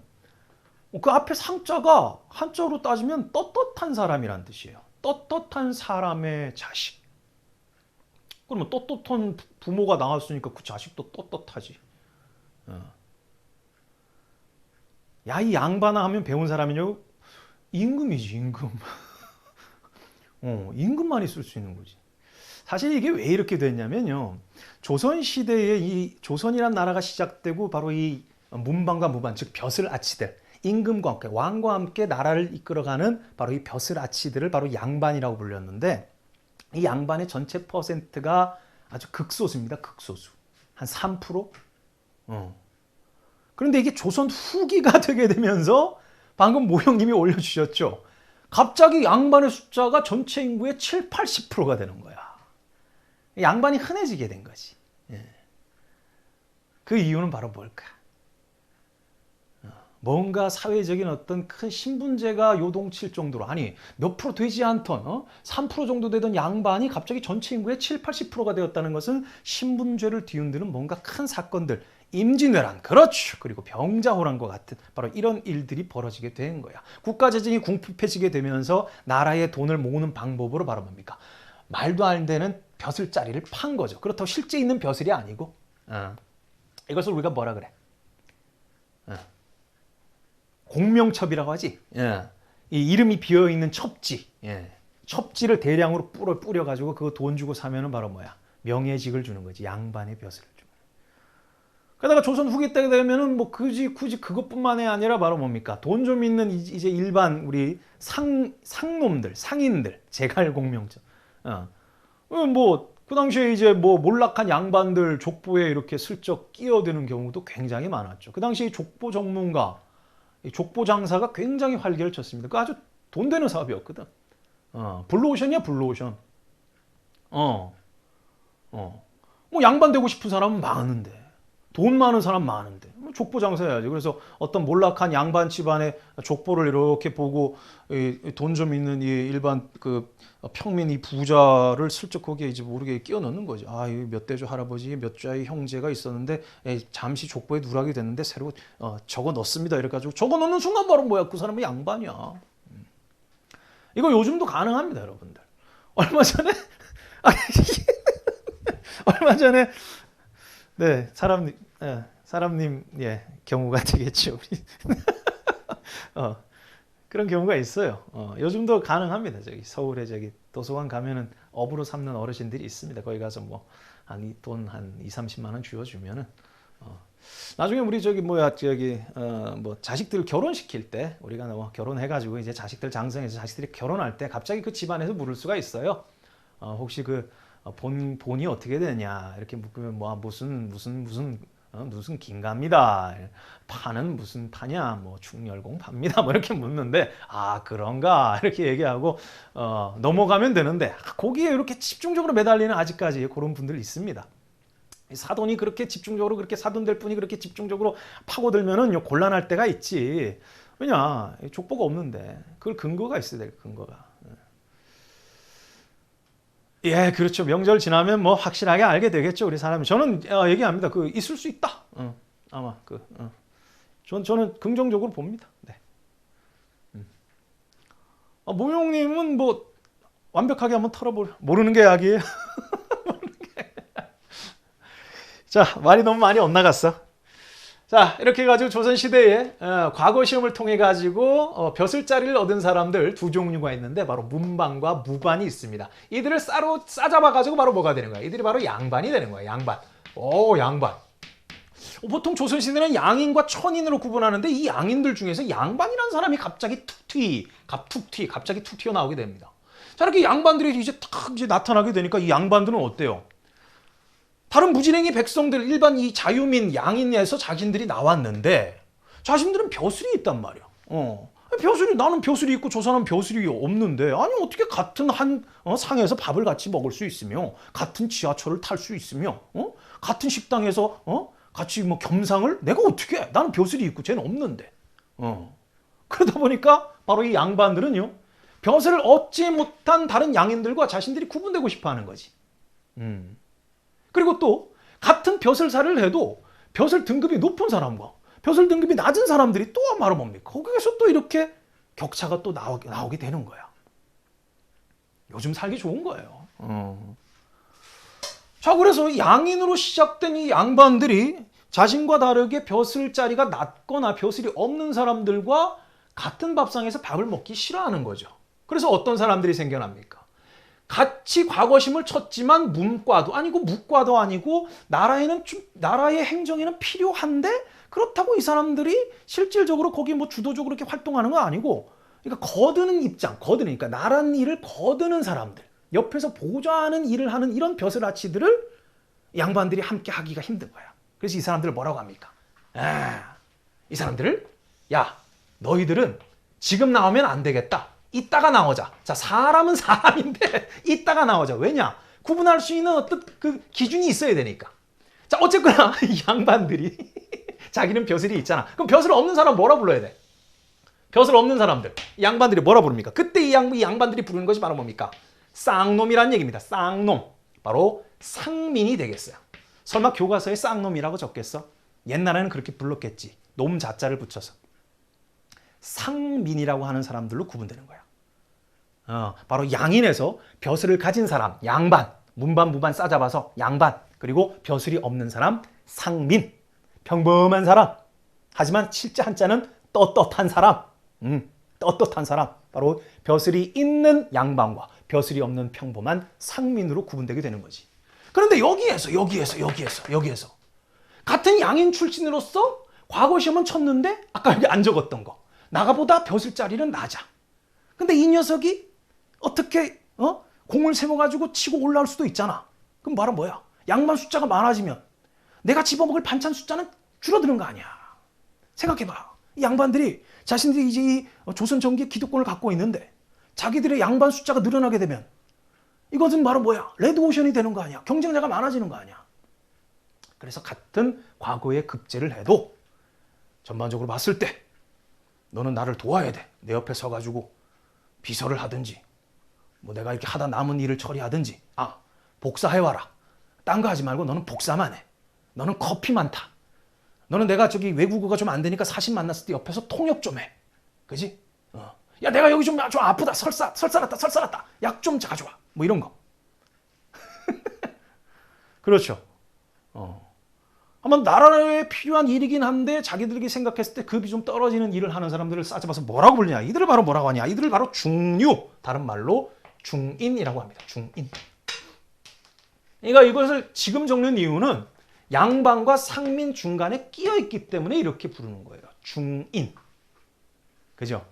Speaker 2: 그 앞에 상자가 한자로 따지면 떳떳한 사람이란 뜻이에요. 떳떳한 사람의 자식. 그러면 떳떳한 부모가 나왔으니까 그 자식도 떳떳하지. 야 이 양반아 하면 배운 사람이냐고? 임금이지 임금. 임금만 있을 수 있는 거지. 사실 이게 왜 이렇게 됐냐면요. 조선시대에 이 조선이란 나라가 시작되고 바로 이 문반과 무반, 즉 벼슬 아치들, 임금과 함께 왕과 함께 나라를 이끌어가는 바로 이 벼슬 아치들을 바로 양반이라고 불렸는데 이 양반의 전체 퍼센트가 아주 극소수입니다. 극소수. 한 3%? 그런데 이게 조선 후기가 되게 되면서 방금 모형님이 올려주셨죠. 갑자기 양반의 숫자가 전체 인구의 7, 80%가 되는 거야. 양반이 흔해지게 된 거지. 그 이유는 바로 뭘까? 뭔가 사회적인 어떤 큰 신분제가 요동칠 정도로 아니 몇 프로 되지 않던 3% 정도 되던 양반이 갑자기 전체 인구의 7, 80%가 되었다는 것은 신분제를 뒤흔드는 뭔가 큰 사건들 임진왜란 그렇죠. 그리고 병자호란과 같은 바로 이런 일들이 벌어지게 된 거야. 국가 재정이 궁핍해지게 되면서 나라의 돈을 모으는 방법으로 바로 뭡니까? 말도 안 되는 벼슬자리를 판 거죠. 그렇다고 실제 있는 벼슬이 아니고 이것을 우리가 뭐라 그래? 공명첩이라고 하지. 이 이름이 비어있는 첩지. 첩지를 대량으로 뿌려가지고 그거 돈 주고 사면은 바로 뭐야? 명예직을 주는 거지. 양반의 벼슬을 주는. 게다가 조선 후기 때 되면은 뭐 굳이 그것뿐만이 아니라 바로 뭡니까? 돈 좀 있는 이제 일반 우리 상놈들, 상인들, 제갈공명첩. 뭐 그 당시에 이제 뭐 몰락한 양반들 족보에 이렇게 슬쩍 끼어드는 경우도 굉장히 많았죠. 그 당시 족보 전문가 이 족보 장사가 굉장히 활기를 쳤습니다. 그 아주 돈 되는 사업이었거든. 블루오션이야, 블루오션. 뭐 양반 되고 싶은 사람은 많은데, 돈 많은 사람 많은데, 족보 장사해야지. 그래서 어떤 몰락한 양반 집안의 족보를 이렇게 보고 돈 좀 있는 이 일반 그 평민 이 부자를 슬쩍 거기에 이제 모르게 끼워 넣는 거지. 아, 이 몇 대조 할아버지, 몇 자의 형제가 있었는데 잠시 족보에 누락이 됐는데 새로 적어 넣습니다. 이래가지고 적어 넣는 순간 바로 뭐야? 그 사람은 양반이야. 이거 요즘도 가능합니다, 여러분들. 얼마 전에 얼마 전에 네 사람님 경우가 되겠죠. 그런 경우가 있어요. 요즘도 가능합니다. 저기 서울에 저기 도서관 가면은 업으로 삼는 어르신들이 있습니다. 거기 가서 뭐 한 돈 한 2, 30만 원 쥐어주면은 나중에 우리 저기 뭐야 저기 뭐 자식들 결혼시킬 때 우리가 뭐 결혼해가지고 이제 자식들 장성해서 자식들이 결혼할 때 갑자기 그 집안에서 물을 수가 있어요. 혹시 그 본이 어떻게 되냐 이렇게 묻으면 뭐 무슨 긴가입니다. 파는 무슨 파냐? 뭐 충렬공 팝니다. 뭐 이렇게 묻는데 아 그런가 이렇게 얘기하고 넘어가면 되는데 거기에 이렇게 집중적으로 매달리는 아직까지 그런 분들 있습니다. 사돈이 그렇게 집중적으로 그렇게 사돈될 분이 그렇게 집중적으로 파고들면은 곤란할 때가 있지. 왜냐 족보가 없는데 그걸 근거가 있어야 될 근거가. 예, 그렇죠. 명절 지나면 뭐 확실하게 알게 되겠죠, 우리 사람이. 저는 얘기합니다. 그 있을 수 있다. 아마 저는 긍정적으로 봅니다. 네. 모용님은 뭐 완벽하게 한번 털어볼 모르는 게 약이에요. 자, 말이 너무 많이 엇나갔어. 자, 이렇게 해가지고 조선시대에 과거 시험을 통해 가지고 벼슬자리를 얻은 사람들 두 종류가 있는데 바로 문반과 무반이 있습니다. 이들을 싸잡아 가지고 바로 뭐가 되는 거야? 이들이 바로 양반이 되는 거야. 양반. 양반. 보통 조선시대는 양인과 천인으로 구분하는데 이 양인들 중에서 양반이라는 사람이 갑자기 갑자기 툭 튀어나오게 됩니다. 자, 이렇게 양반들이 이제 탁 이제 나타나게 되니까 이 양반들은 어때요? 다른 무지랭이 백성들 일반 이 자유민 양인에서 자신들이 나왔는데 자신들은 벼슬이 있단 말이야. 나는 벼슬이 있고 저 사람 벼슬이 없는데 아니 어떻게 같은 한 상에서 밥을 같이 먹을 수 있으며 같은 지하철을 탈 수 있으며 같은 식당에서 같이 뭐 겸상을 내가 어떻게 해? 나는 벼슬이 있고 쟤는 없는데. 그러다 보니까 바로 이 양반들은요 벼슬을 얻지 못한 다른 양인들과 자신들이 구분되고 싶어하는 거지. 그리고 또 같은 벼슬살이를 해도 벼슬 등급이 높은 사람과 벼슬 등급이 낮은 사람들이 또 바로 뭡니까? 거기에서 또 이렇게 격차가 또 나오게 되는 거야. 요즘 살기 좋은 거예요. 자, 그래서 양인으로 시작된 이 양반들이 자신과 다르게 벼슬자리가 낮거나 벼슬이 없는 사람들과 같은 밥상에서 밥을 먹기 싫어하는 거죠. 그래서 어떤 사람들이 생겨납니까? 같이 과거심을 쳤지만 문과도 아니고 무과도 아니고 나라의 행정에는 필요한데 그렇다고 이 사람들이 실질적으로 거기 뭐 주도적으로 이렇게 활동하는 건 아니고, 그러니까 거드는 입장, 거드니까 나란 일을 거드는 사람들, 옆에서 보좌하는 일을 하는 이런 벼슬아치들을 양반들이 함께 하기가 힘든 거야. 그래서 이 사람들을 뭐라고 합니까? 이 사람들을, 야, 너희들은 지금 나오면 안 되겠다. 이따가 나오자. 자, 사람은 사람인데 이따가 나오자. 왜냐? 구분할 수 있는 어떤 그 기준이 있어야 되니까. 자, 어쨌거나 이 양반들이 자기는 벼슬이 있잖아. 그럼 벼슬 없는 사람 뭐라 불러야 돼? 벼슬 없는 사람들, 이 양반들이 뭐라 부릅니까? 그때 이 양반들이 부르는 것이 바로 뭡니까? 쌍놈이란 얘기입니다. 쌍놈. 바로 상민이 되겠어요. 설마 교과서에 쌍놈이라고 적겠어? 옛날에는 그렇게 불렀겠지. 놈 자자를 붙여서. 상민이라고 하는 사람들로 구분되는 거야. 바로 양인에서 벼슬을 가진 사람, 양반, 문반, 무반 싸잡아서 양반, 그리고 벼슬이 없는 사람, 상민. 평범한 사람. 하지만 실제 한자는 떳떳한 사람. 떳떳한 사람. 바로 벼슬이 있는 양반과 벼슬이 없는 평범한 상민으로 구분되게 되는 거지. 그런데 여기에서 같은 양인 출신으로서 과거 시험은 쳤는데 아까 여기 안 적었던 거. 나가보다 벼슬자리는 낮아. 근데 이 녀석이 어떻게 공을 세워가지고 치고 올라올 수도 있잖아. 그럼 말은 뭐야? 양반 숫자가 많아지면 내가 집어먹을 반찬 숫자는 줄어드는 거 아니야. 생각해봐. 이 양반들이 자신들이 이제 이 조선 전기의 기득권을 갖고 있는데 자기들의 양반 숫자가 늘어나게 되면 이것은 바로 뭐야? 레드오션이 되는 거 아니야. 경쟁자가 많아지는 거 아니야. 그래서 같은 과거의 급제를 해도 전반적으로 봤을 때 너는 나를 도와야 돼. 내 옆에 서가지고 비서를 하든지 뭐 내가 이렇게 하다 남은 일을 처리하든지 복사해와라. 딴 거 하지 말고 너는 복사만 해. 너는 커피만 타. 너는 내가 저기 외국어가 좀 안 되니까 사신 만났을 때 옆에서 통역 좀 해. 그지? 야, 내가 여기 좀 아프다. 설사 났다. 약 좀 가져와. 뭐 이런 거. 그렇죠. 한번 나라에 필요한 일이긴 한데 자기들이 생각했을 때 급이 좀 떨어지는 일을 하는 사람들을 싸잡아서 뭐라고 부르냐? 이들을 바로 뭐라고 하냐? 이들을 바로 중류, 다른 말로 중인이라고 합니다. 중인. 그러니까 이것을 지금 적는 이유는 양반과 상민 중간에 끼어 있기 때문에 이렇게 부르는 거예요. 중인. 그죠?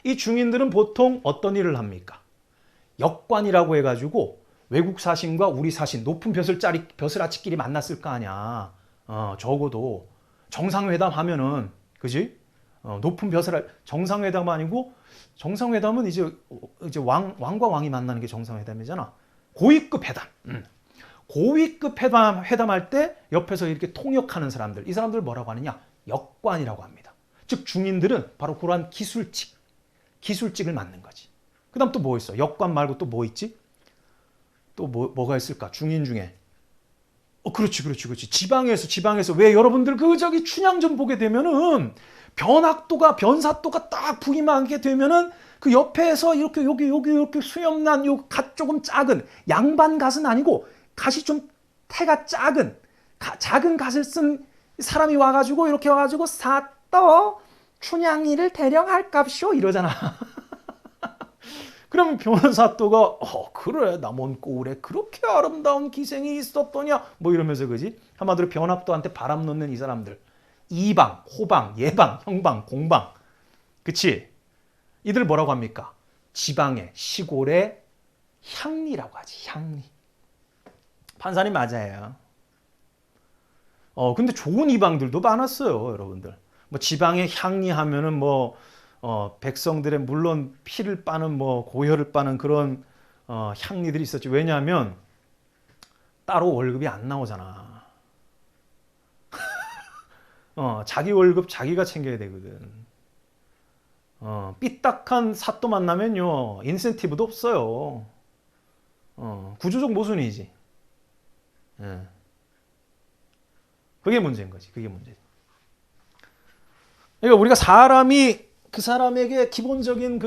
Speaker 2: 이 중인들은 보통 어떤 일을 합니까? 역관이라고 해가지고 외국 사신과 우리 사신, 높은 벼슬아치끼리 만났을 거 아니야. 적어도 정상회담 하면은, 그지? 높은 정상회담 아니고, 정상회담은 이제 왕과 왕이 만나는 게 정상회담이잖아. 고위급 회담. 고위급 회담할 때 옆에서 이렇게 통역하는 사람들, 이 사람들 뭐라고 하느냐? 역관이라고 합니다. 즉 중인들은 바로 그러한 기술직을 맡는 거지. 그 다음 또 뭐 있어? 역관 말고 또 뭐 있지? 또 뭐가 있을까? 중인 중에. 그렇지. 지방에서. 왜 여러분들 저기 춘향전 보게 되면은 변사또가 딱 부임하게 되면은 그 옆에서 이렇게 여기 수염난 요 갓 조금 작은 양반 갓은 아니고 갓이 좀 태가 작은 갓을 쓴 사람이 와가지고 이렇게 와가지고 사또 춘향이를 대령할 값이오 이러잖아. 그러면 변사또가 그래 남원 고을에 그렇게 아름다운 기생이 있었더냐 뭐 이러면서 그지? 한마디로 변합도한테 바람 놓는 이 사람들 이방, 호방, 예방, 형방, 공방 그치? 이들 뭐라고 합니까? 지방의 시골의 향리라고 하지. 향리. 판사님 맞아요. 근데 좋은 이방들도 많았어요 여러분들. 뭐 지방의 향리 하면은 뭐 백성들의 물론 피를 빠는 뭐 고혈을 빠는 그런 향리들이 있었지. 왜냐하면 따로 월급이 안 나오잖아. 자기 월급 자기가 챙겨야 되거든. 삐딱한 사또 만나면요 인센티브도 없어요. 구조적 모순이지. 그게 문제인 거지. 그게 문제지. 그러니까 우리가 사람이 그 사람에게 기본적인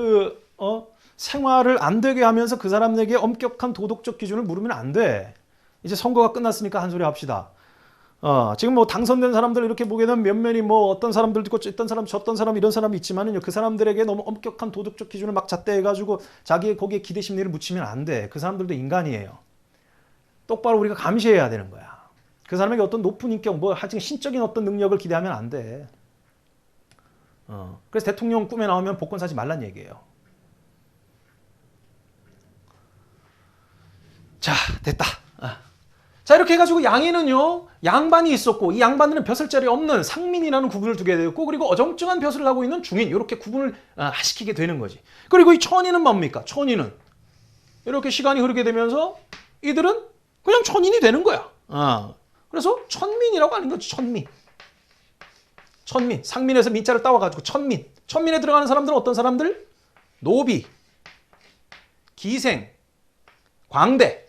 Speaker 2: 생활을 안 되게 하면서 그 사람에게 엄격한 도덕적 기준을 물으면 안 돼. 이제 선거가 끝났으니까 한 소리 합시다. 지금 뭐 당선된 사람들 이렇게 보게 되면 몇몇이 뭐 어떤 사람들도 있고 어떤 사람 저떤 사람 이런 사람이 있지만은요 그 사람들에게 너무 엄격한 도덕적 기준을 막 잣대해가지고 자기 거기에 기대 심리를 묻히면 안 돼. 그 사람들도 인간이에요. 똑바로 우리가 감시해야 되는 거야. 그 사람에게 어떤 높은 인격, 뭐 하여튼 신적인 어떤 능력을 기대하면 안 돼. 그래서 대통령 꿈에 나오면 복권 사지 말란 얘기예요. 자, 됐다. 자, 이렇게 해가지고 양에는요, 양반이 있었고, 이 양반들은 벼슬자리 없는 상민이라는 구분을 두게 되었고, 그리고 어정쩡한 벼슬을 하고 있는 중인, 이렇게 구분을 시키게 되는 거지. 그리고 이 천인은 뭡니까? 천인은 이렇게 시간이 흐르게 되면서 이들은 그냥 천인이 되는 거야. 그래서 천민이라고 하는 거지, 천민. 천민. 상민에서 민자를 따와가지고 천민. 천민에 들어가는 사람들은 어떤 사람들? 노비, 기생, 광대.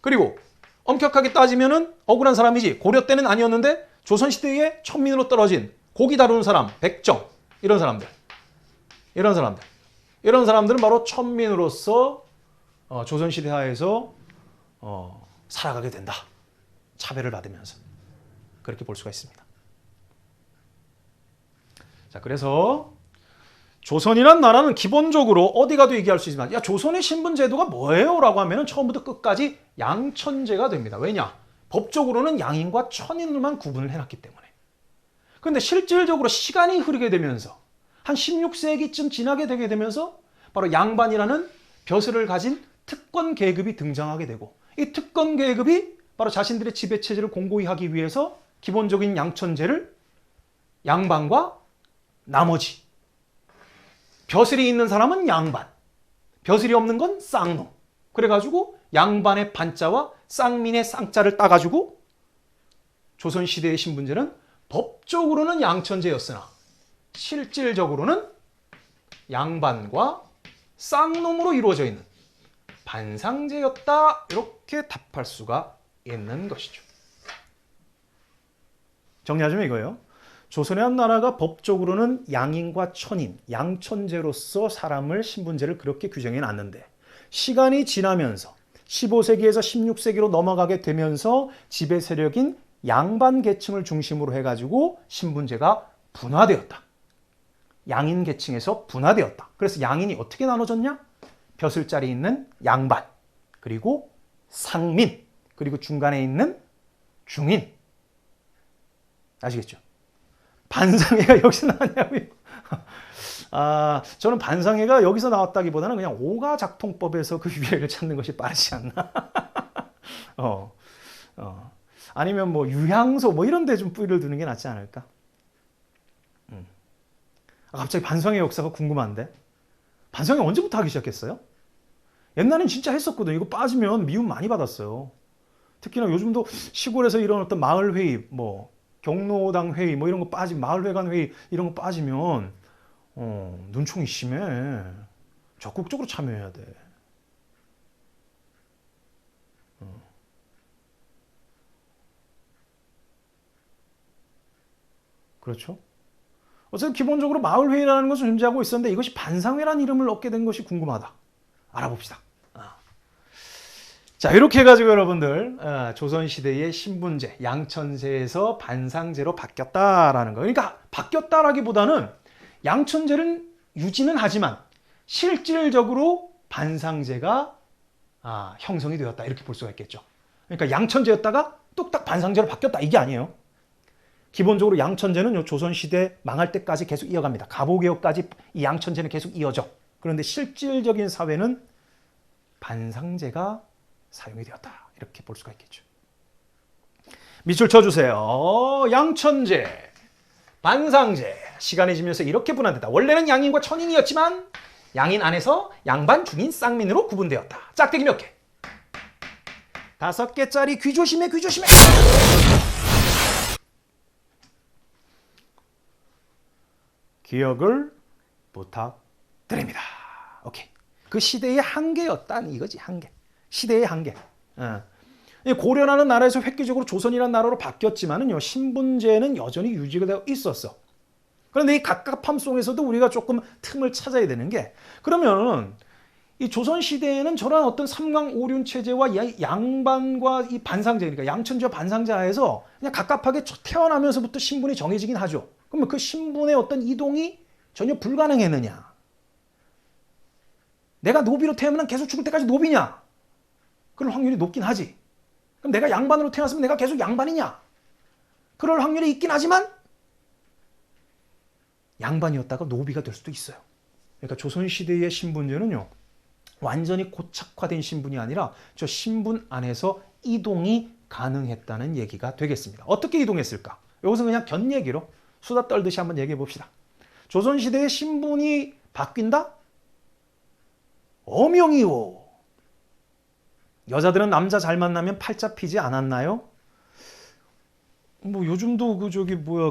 Speaker 2: 그리고 엄격하게 따지면은 억울한 사람이지. 고려 때는 아니었는데 조선시대에 천민으로 떨어진 고기 다루는 사람, 백정. 이런 사람들. 이런 사람들은 바로 천민으로서 조선시대 하에서 살아가게 된다. 차별을 받으면서. 그렇게 볼 수가 있습니다. 자, 그래서 조선이란 나라는 기본적으로 어디 가도 얘기할 수 있지만, 야, 조선의 신분 제도가 뭐예요? 라고 하면은 처음부터 끝까지 양천제가 됩니다. 왜냐? 법적으로는 양인과 천인을만 구분을 해놨기 때문에. 그런데 실질적으로 시간이 흐르게 되면서 한 16세기쯤 지나게 되게 되면서 바로 양반이라는 벼슬을 가진 특권 계급이 등장하게 되고, 이 특권 계급이 바로 자신들의 지배체제를 공고히 하기 위해서 기본적인 양천제를 양반과 나머지 벼슬이 있는 사람은 양반, 벼슬이 없는 건 쌍놈. 그래가지고 양반의 반자와 쌍민의 쌍자를 따가지고 조선시대의 신분제는 법적으로는 양천제였으나 실질적으로는 양반과 쌍놈으로 이루어져 있는 반상제였다. 이렇게 답할 수가 있는 것이죠. 정리하자면 이거예요. 조선의 한 나라가 법적으로는 양인과 천인, 양천제로서 사람을 신분제를 그렇게 규정해 놨는데, 시간이 지나면서 15세기에서 16세기로 넘어가게 되면서 지배 세력인 양반 계층을 중심으로 해가지고 신분제가 분화되었다. 양인 계층에서 분화되었다. 그래서 양인이 어떻게 나눠졌냐? 벼슬자리 있는 양반, 그리고 상민, 그리고 중간에 있는 중인. 아시겠죠? 반상회가 여기서 나왔냐고요? 저는 반상회가 여기서 나왔다기보다는 그냥 오가작통법에서 그 유래를 찾는 것이 빠르지 않나? 아니면 뭐 유향소 뭐 이런 데 좀 뿌리를 두는 게 낫지 않을까? 갑자기 반상회 역사가 궁금한데? 반상회 언제부터 하기 시작했어요? 옛날엔 진짜 했었거든요. 이거 빠지면 미움 많이 받았어요. 특히나 요즘도 시골에서 이런 어떤 마을 회의, 뭐 경로당 회의 뭐 이런 거 빠지면, 마을회관 회의 이런 거 빠지면 눈총이 심해. 적극적으로 참여해야 돼. 그렇죠? 어쨌든 기본적으로 마을회의라는 것은 존재하고 있었는데 이것이 반상회라는 이름을 얻게 된 것이 궁금하다. 알아봅시다. 자, 이렇게 해가지고 여러분들 조선시대의 신분제, 양천제에서 반상제로 바뀌었다라는 거. 그러니까 바뀌었다라기보다는 양천제는 유지는 하지만 실질적으로 반상제가 형성이 되었다. 이렇게 볼 수가 있겠죠. 그러니까 양천제였다가 뚝딱 반상제로 바뀌었다. 이게 아니에요. 기본적으로 양천제는 조선시대 망할 때까지 계속 이어갑니다. 가보개혁까지 이 양천제는 계속 이어져. 그런데 실질적인 사회는 반상제가 사용이 되었다. 이렇게 볼 수가 있겠죠. 밑줄 쳐주세요. 양천제, 반상제. 시간이 지면서 이렇게 분화됐다. 원래는 양인과 천인이었지만 양인 안에서 양반, 중인, 쌍민으로 구분되었다. 짝대기 몇 개? 5개짜리. 귀 조심해, 귀 조심해. 기억을 부탁드립니다. 오케이. 그 시대의 한계였다는 이거지, 한계. 시대의 한계. 고려라는 나라에서 획기적으로 조선이라는 나라로 바뀌었지만은요, 신분제는 여전히 유지가 되어 있었어. 그런데 이 갑갑함 속에서도 우리가 조금 틈을 찾아야 되는 게, 그러면 이 조선시대에는 저런 어떤 삼강오륜 체제와 양반과 이 반상제, 그러니까 양천제와 반상제 하에서 그냥 갑갑하게 태어나면서부터 신분이 정해지긴 하죠. 그러면 그 신분의 어떤 이동이 전혀 불가능했느냐? 내가 노비로 태어나면 계속 죽을 때까지 노비냐? 그럴 확률이 높긴 하지. 그럼 내가 양반으로 태어났으면 내가 계속 양반이냐? 그럴 확률이 있긴 하지만 양반이었다가 노비가 될 수도 있어요. 그러니까 조선시대의 신분제는요, 완전히 고착화된 신분이 아니라 저 신분 안에서 이동이 가능했다는 얘기가 되겠습니다. 어떻게 이동했을까? 여기서 그냥 견 얘기로 수다 떨듯이 한번 얘기해 봅시다. 조선시대의 신분이 바뀐다? 엄영이요. 여자들은 남자 잘 만나면 팔자 피지 않았나요? 뭐 요즘도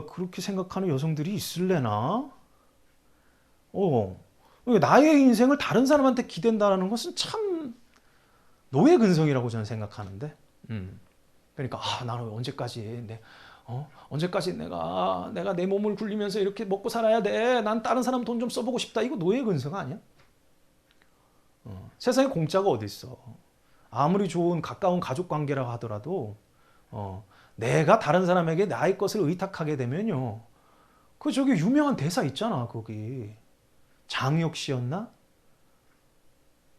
Speaker 2: 그렇게 생각하는 여성들이 있을래나? 나의 인생을 다른 사람한테 기댄다는 것은 참 노예 근성이라고 저는 생각하는데. 그러니까 나는 언제까지 내가 내 몸을 굴리면서 이렇게 먹고 살아야 돼. 난 다른 사람 돈 좀 써보고 싶다. 이거 노예 근성 아니야? 세상에 공짜가 어디 있어? 아무리 좋은 가까운 가족 관계라고 하더라도 내가 다른 사람에게 나의 것을 의탁하게 되면요. 저기 유명한 대사 있잖아. 거기 장혁 씨였나?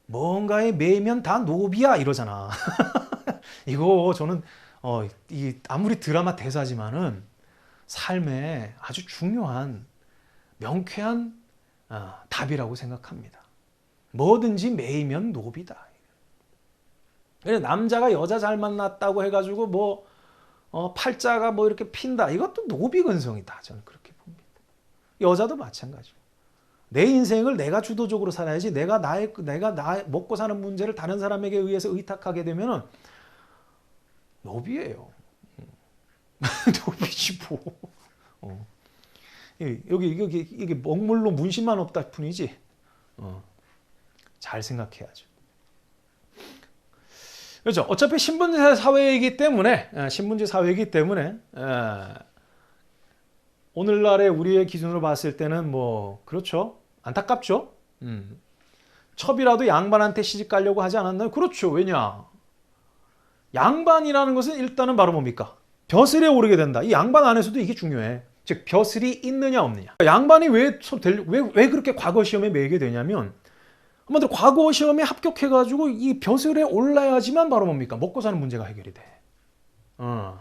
Speaker 2: 뭔가에 매면 다 노비야 이러잖아. 이거 저는 아무리 드라마 대사지만은 삶에 아주 중요한 명쾌한 답이라고 생각합니다. 뭐든지 매이면 노비다. 남자가 여자 잘 만났다고 해가지고 팔자가 이렇게 핀다. 이것도 노비 근성이다. 저는 그렇게 봅니다. 여자도 마찬가지고. 내 인생을 내가 주도적으로 살아야지. 내가 먹고 사는 문제를 다른 사람에게 의해서 의탁하게 되면은 노비예요. 노비지 뭐. 이게 먹물로 문신만 없다 뿐이지. 잘 생각해야죠. 그렇죠. 어차피 신분제 사회이기 때문에 오늘날의 우리의 기준으로 봤을 때는 그렇죠. 안타깝죠. 첩이라도 양반한테 시집 가려고 하지 않았나요? 그렇죠. 왜냐? 양반이라는 것은 일단은 바로 뭡니까? 벼슬에 오르게 된다. 이 양반 안에서도 이게 중요해. 즉 벼슬이 있느냐 없느냐. 양반이 왜 그렇게 과거 시험에 매게 되냐면 한마디로 과거 시험에 합격해가지고 이 벼슬에 올라야지만 바로 뭡니까? 먹고 사는 문제가 해결이 돼.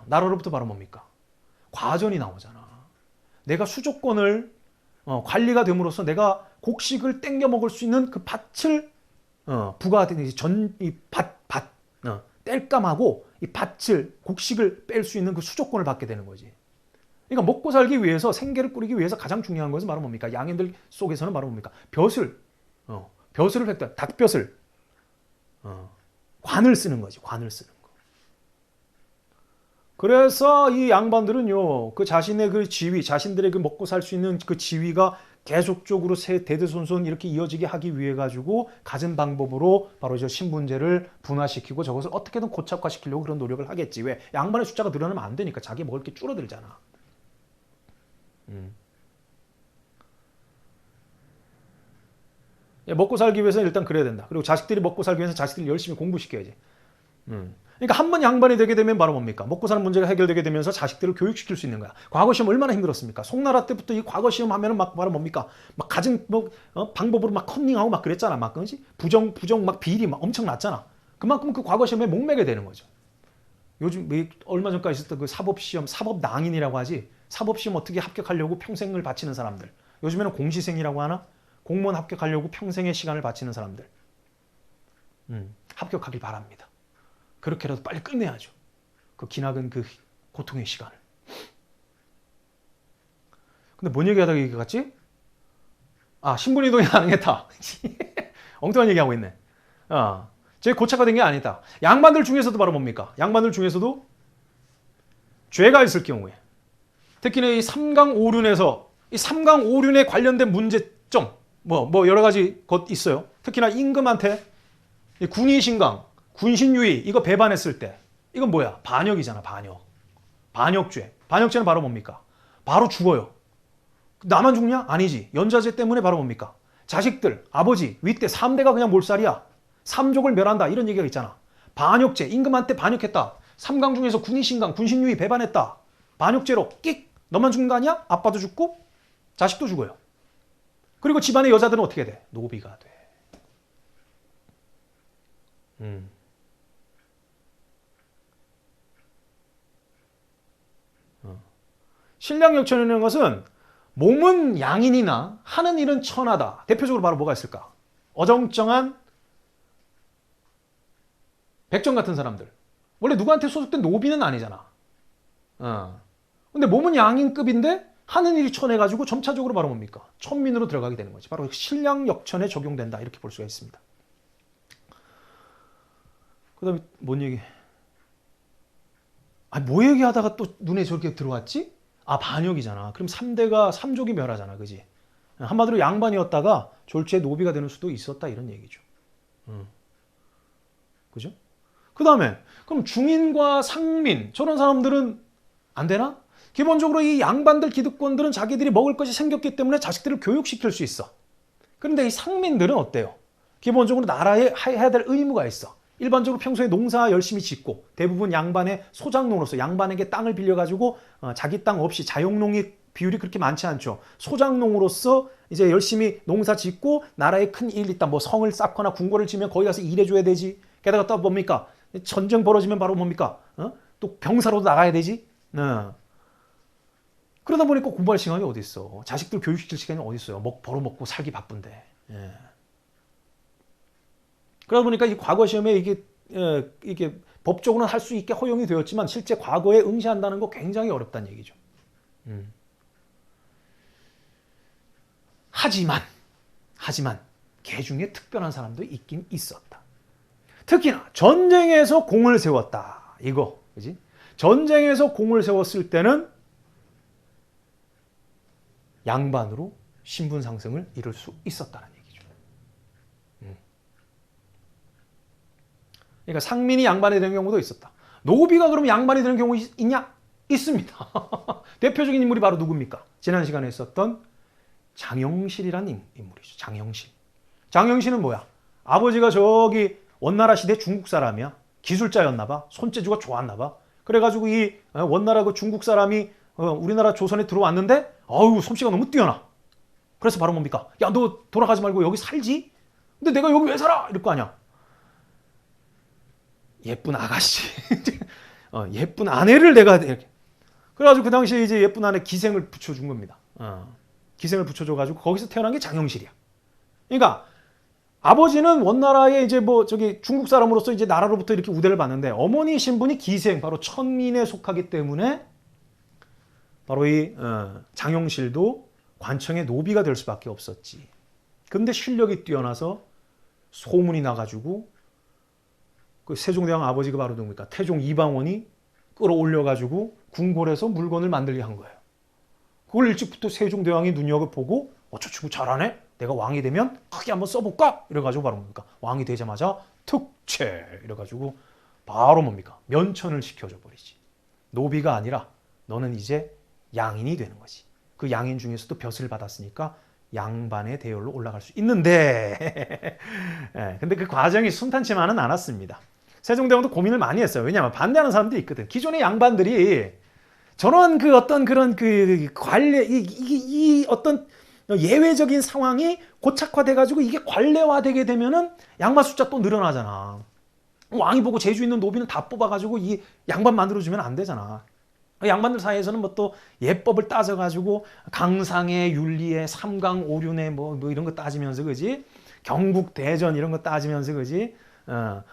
Speaker 2: 나라로부터 바로 뭡니까? 과전이 나오잖아. 내가 수조권을 관리가 됨으로써 내가 곡식을 땡겨 먹을 수 있는 그 밭을 부가된 땔감하고 이 밭을 곡식을 뺄 수 있는 그 수조권을 받게 되는 거지. 그러니까 먹고 살기 위해서 생계를 꾸리기 위해서 가장 중요한 것은 바로 뭡니까? 양인들 속에서는 바로 뭡니까? 벼슬을 획득, 닭벼슬, 관을 쓰는 거지. 관을 쓰는 거. 그래서 이 양반들은요, 그 자신의 그 지위, 자신들의 그 먹고 살 수 있는 그 지위가 계속적으로 대대손손 이렇게 이어지게 하기 위해 가지고 가진 방법으로 바로 저 신분제를 분화시키고 저것을 어떻게든 고착화시키려고 그런 노력을 하겠지. 왜? 양반의 숫자가 늘어나면 안 되니까. 자기 먹을 게 줄어들잖아. 먹고 살기 위해서는 일단 그래야 된다. 그리고 자식들이 먹고 살기 위해서 자식들을 열심히 공부시켜야지. 그러니까 한 번 양반이 되게 되면 바로 뭡니까? 먹고 사는 문제가 해결되게 되면서 자식들을 교육시킬 수 있는 거야. 과거 시험 얼마나 힘들었습니까? 송나라 때부터 이 과거 시험 하면은 바로 뭡니까? 가진 방법으로 컨닝하고 그랬잖아. 그지? 부정 비리 엄청 났잖아. 그만큼 그 과거 시험에 목매게 되는 거죠. 요즘 얼마 전까지 있었던 그 사법시험, 사법낭인이라고 하지. 사법시험 어떻게 합격하려고 평생을 바치는 사람들. 요즘에는 공시생이라고 하나? 공무원 합격하려고 평생의 시간을 바치는 사람들. 합격하길 바랍니다. 그렇게라도 빨리 끝내야죠. 그 기나긴 그 고통의 시간을. 근데 뭔 얘기하다가 얘기 같지? 신분이동이 가능했다. 엉뚱한 얘기하고 있네. 제 고착화 된 게 아니다. 양반들 중에서도 바로 뭡니까? 양반들 중에서도 죄가 있을 경우에 특히나 이 삼강오륜에서 이 삼강오륜에 관련된 문제점 여러 가지 것 있어요. 특히나 임금한테 군의신강, 군신유의 이거 배반했을 때 이건 뭐야? 반역이잖아. 반역죄. 반역죄는 바로 뭡니까? 바로 죽어요. 나만 죽냐? 아니지. 연좌제 때문에 바로 뭡니까? 자식들, 아버지, 윗대 3대가 그냥 몰살이야. 삼족을 멸한다. 이런 얘기가 있잖아. 반역죄. 임금한테 반역했다. 삼강 중에서 군의신강, 군신유의 배반했다. 반역죄로 끽! 너만 죽는 거 아니야? 아빠도 죽고 자식도 죽어요. 그리고 집안의 여자들은 어떻게 돼? 노비가 돼. 신량역천이라는 것은 몸은 양인이나 하는 일은 천하다. 대표적으로 바로 뭐가 있을까? 어정쩡한 백정 같은 사람들. 원래 누구한테 소속된 노비는 아니잖아. 근데 몸은 양인급인데 하는 일이 천해가지고 점차적으로 바로 뭡니까? 천민으로 들어가게 되는 거지. 바로 신량역천에 적용된다. 이렇게 볼 수가 있습니다. 그 다음에 뭔 얘기? 뭐 얘기하다가 또 눈에 저렇게 들어왔지? 반역이잖아. 그럼 3대가 3족이 멸하잖아. 그지? 한마디로 양반이었다가 졸지에 노비가 되는 수도 있었다. 이런 얘기죠. 그죠? 그 다음에 그럼 중인과 상민 저런 사람들은 안 되나? 기본적으로 이 양반들 기득권들은 자기들이 먹을 것이 생겼기 때문에 자식들을 교육시킬 수 있어. 그런데 이 상민들은 어때요? 기본적으로 나라에 해야 될 의무가 있어. 일반적으로 평소에 농사 열심히 짓고 대부분 양반의 소장농으로서 양반에게 땅을 빌려가지고 자기 땅 없이 자영농이 비율이 그렇게 많지 않죠. 소장농으로서 이제 열심히 농사 짓고 나라에 큰 일 있다. 뭐 성을 쌓거나 궁궐을 지면 거기 가서 일해줘야 되지. 게다가 또 뭡니까? 전쟁 벌어지면 바로 뭡니까? 또 병사로도 나가야 되지. 그러다 보니까 공부할 시간이 어디 있어? 자식들 교육시킬 시간이 어디 있어요? 벌어먹고 살기 바쁜데. 예. 그러다 보니까 이 과거 시험에 이게 법적으로는 할 수 있게 허용이 되었지만 실제 과거에 응시한다는 거 굉장히 어렵다는 얘기죠. 하지만 개 중에 특별한 사람도 있긴 있었다. 특히나 전쟁에서 공을 세웠다. 이거, 그지? 전쟁에서 공을 세웠을 때는 양반으로 신분 상승을 이룰 수 있었다는 얘기죠. 그러니까 상민이 양반이 되는 경우도 있었다. 노비가 그럼 양반이 되는 경우 있냐? 있습니다. 대표적인 인물이 바로 누굽니까? 지난 시간에 있었던 장영실이라는 인물이죠. 장영실은 뭐야? 아버지가 저기 원나라 시대 중국 사람이야. 기술자였나 봐. 손재주가 좋았나 봐. 그래가지고 이 원나라 그 중국 사람이 우리나라 조선에 들어왔는데 솜씨가 너무 뛰어나. 그래서 바로 뭡니까? 야, 너 돌아가지 말고 여기 살지? 근데 내가 여기 왜 살아? 이럴 거 아니야. 예쁜 아가씨. 예쁜 아내를 내가 이렇게. 그래가지고 그 당시에 이제 예쁜 아내 기생을 붙여준 겁니다. 기생을 붙여줘가지고 거기서 태어난 게 장영실이야. 그러니까 아버지는 원나라의 이제 중국 사람으로서 이제 나라로부터 이렇게 우대를 받는데 어머니 신분이 기생, 바로 천민에 속하기 때문에 바로 이 장영실도 관청의 노비가 될 수밖에 없었지. 근데 실력이 뛰어나서 소문이 나가지고 그 세종대왕 아버지가 바로 누굽니까? 태종 이방원이 끌어올려가지고 궁궐에서 물건을 만들게 한 거예요. 그걸 일찍부터 세종대왕이 눈여겨보고 저 친구 잘하네? 내가 왕이 되면 크게 한번 써볼까? 이래가지고 바로 뭡니까? 왕이 되자마자 특채 이래가지고 바로 뭡니까? 면천을 시켜줘 버리지. 노비가 아니라 너는 이제 양인이 되는 거지. 그 양인 중에서도 벼슬을 받았으니까 양반의 대열로 올라갈 수 있는데 근데 그 과정이 순탄치만은 않았습니다. 세종대왕도 고민을 많이 했어요. 왜냐하면 반대하는 사람들이 있거든. 기존의 양반들이 저런 그 어떤 그런 그 관례 이 어떤 예외적인 상황이 고착화돼가지고 이게 관례화되게 되면은 양반 숫자 또 늘어나잖아. 왕이 보고 재주 있는 노비는 다 뽑아가지고 이 양반 만들어주면 안 되잖아. 양반들 사이에서는 뭐 또 예법을 따져가지고 강상의 윤리의 삼강오륜의 뭐 이런 거 따지면서 그지? 경국대전 이런 거 따지면서 그지?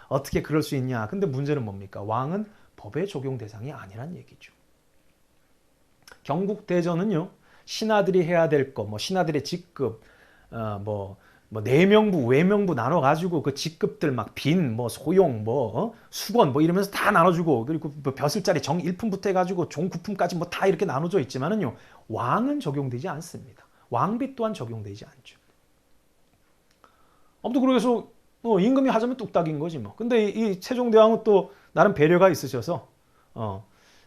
Speaker 2: 어떻게 그럴 수 있냐? 근데 문제는 뭡니까? 왕은 법의 적용 대상이 아니란 얘기죠. 경국대전은요, 신하들이 해야 될 것, 신하들의 직급, 내명부, 외명부 나눠가지고 그 직급들 막 빈, 소용, 수건, 이러면서 다 나눠주고, 그리고 벼슬자리 정 1품부터 해가지고 종 9품까지 다 이렇게 나눠져 있지만은요, 왕은 적용되지 않습니다. 왕비 또한 적용되지 않죠. 아무튼 그래서 임금이 하자면 뚝딱인 거지 뭐. 근데 이 세종대왕은 또 나름 배려가 있으셔서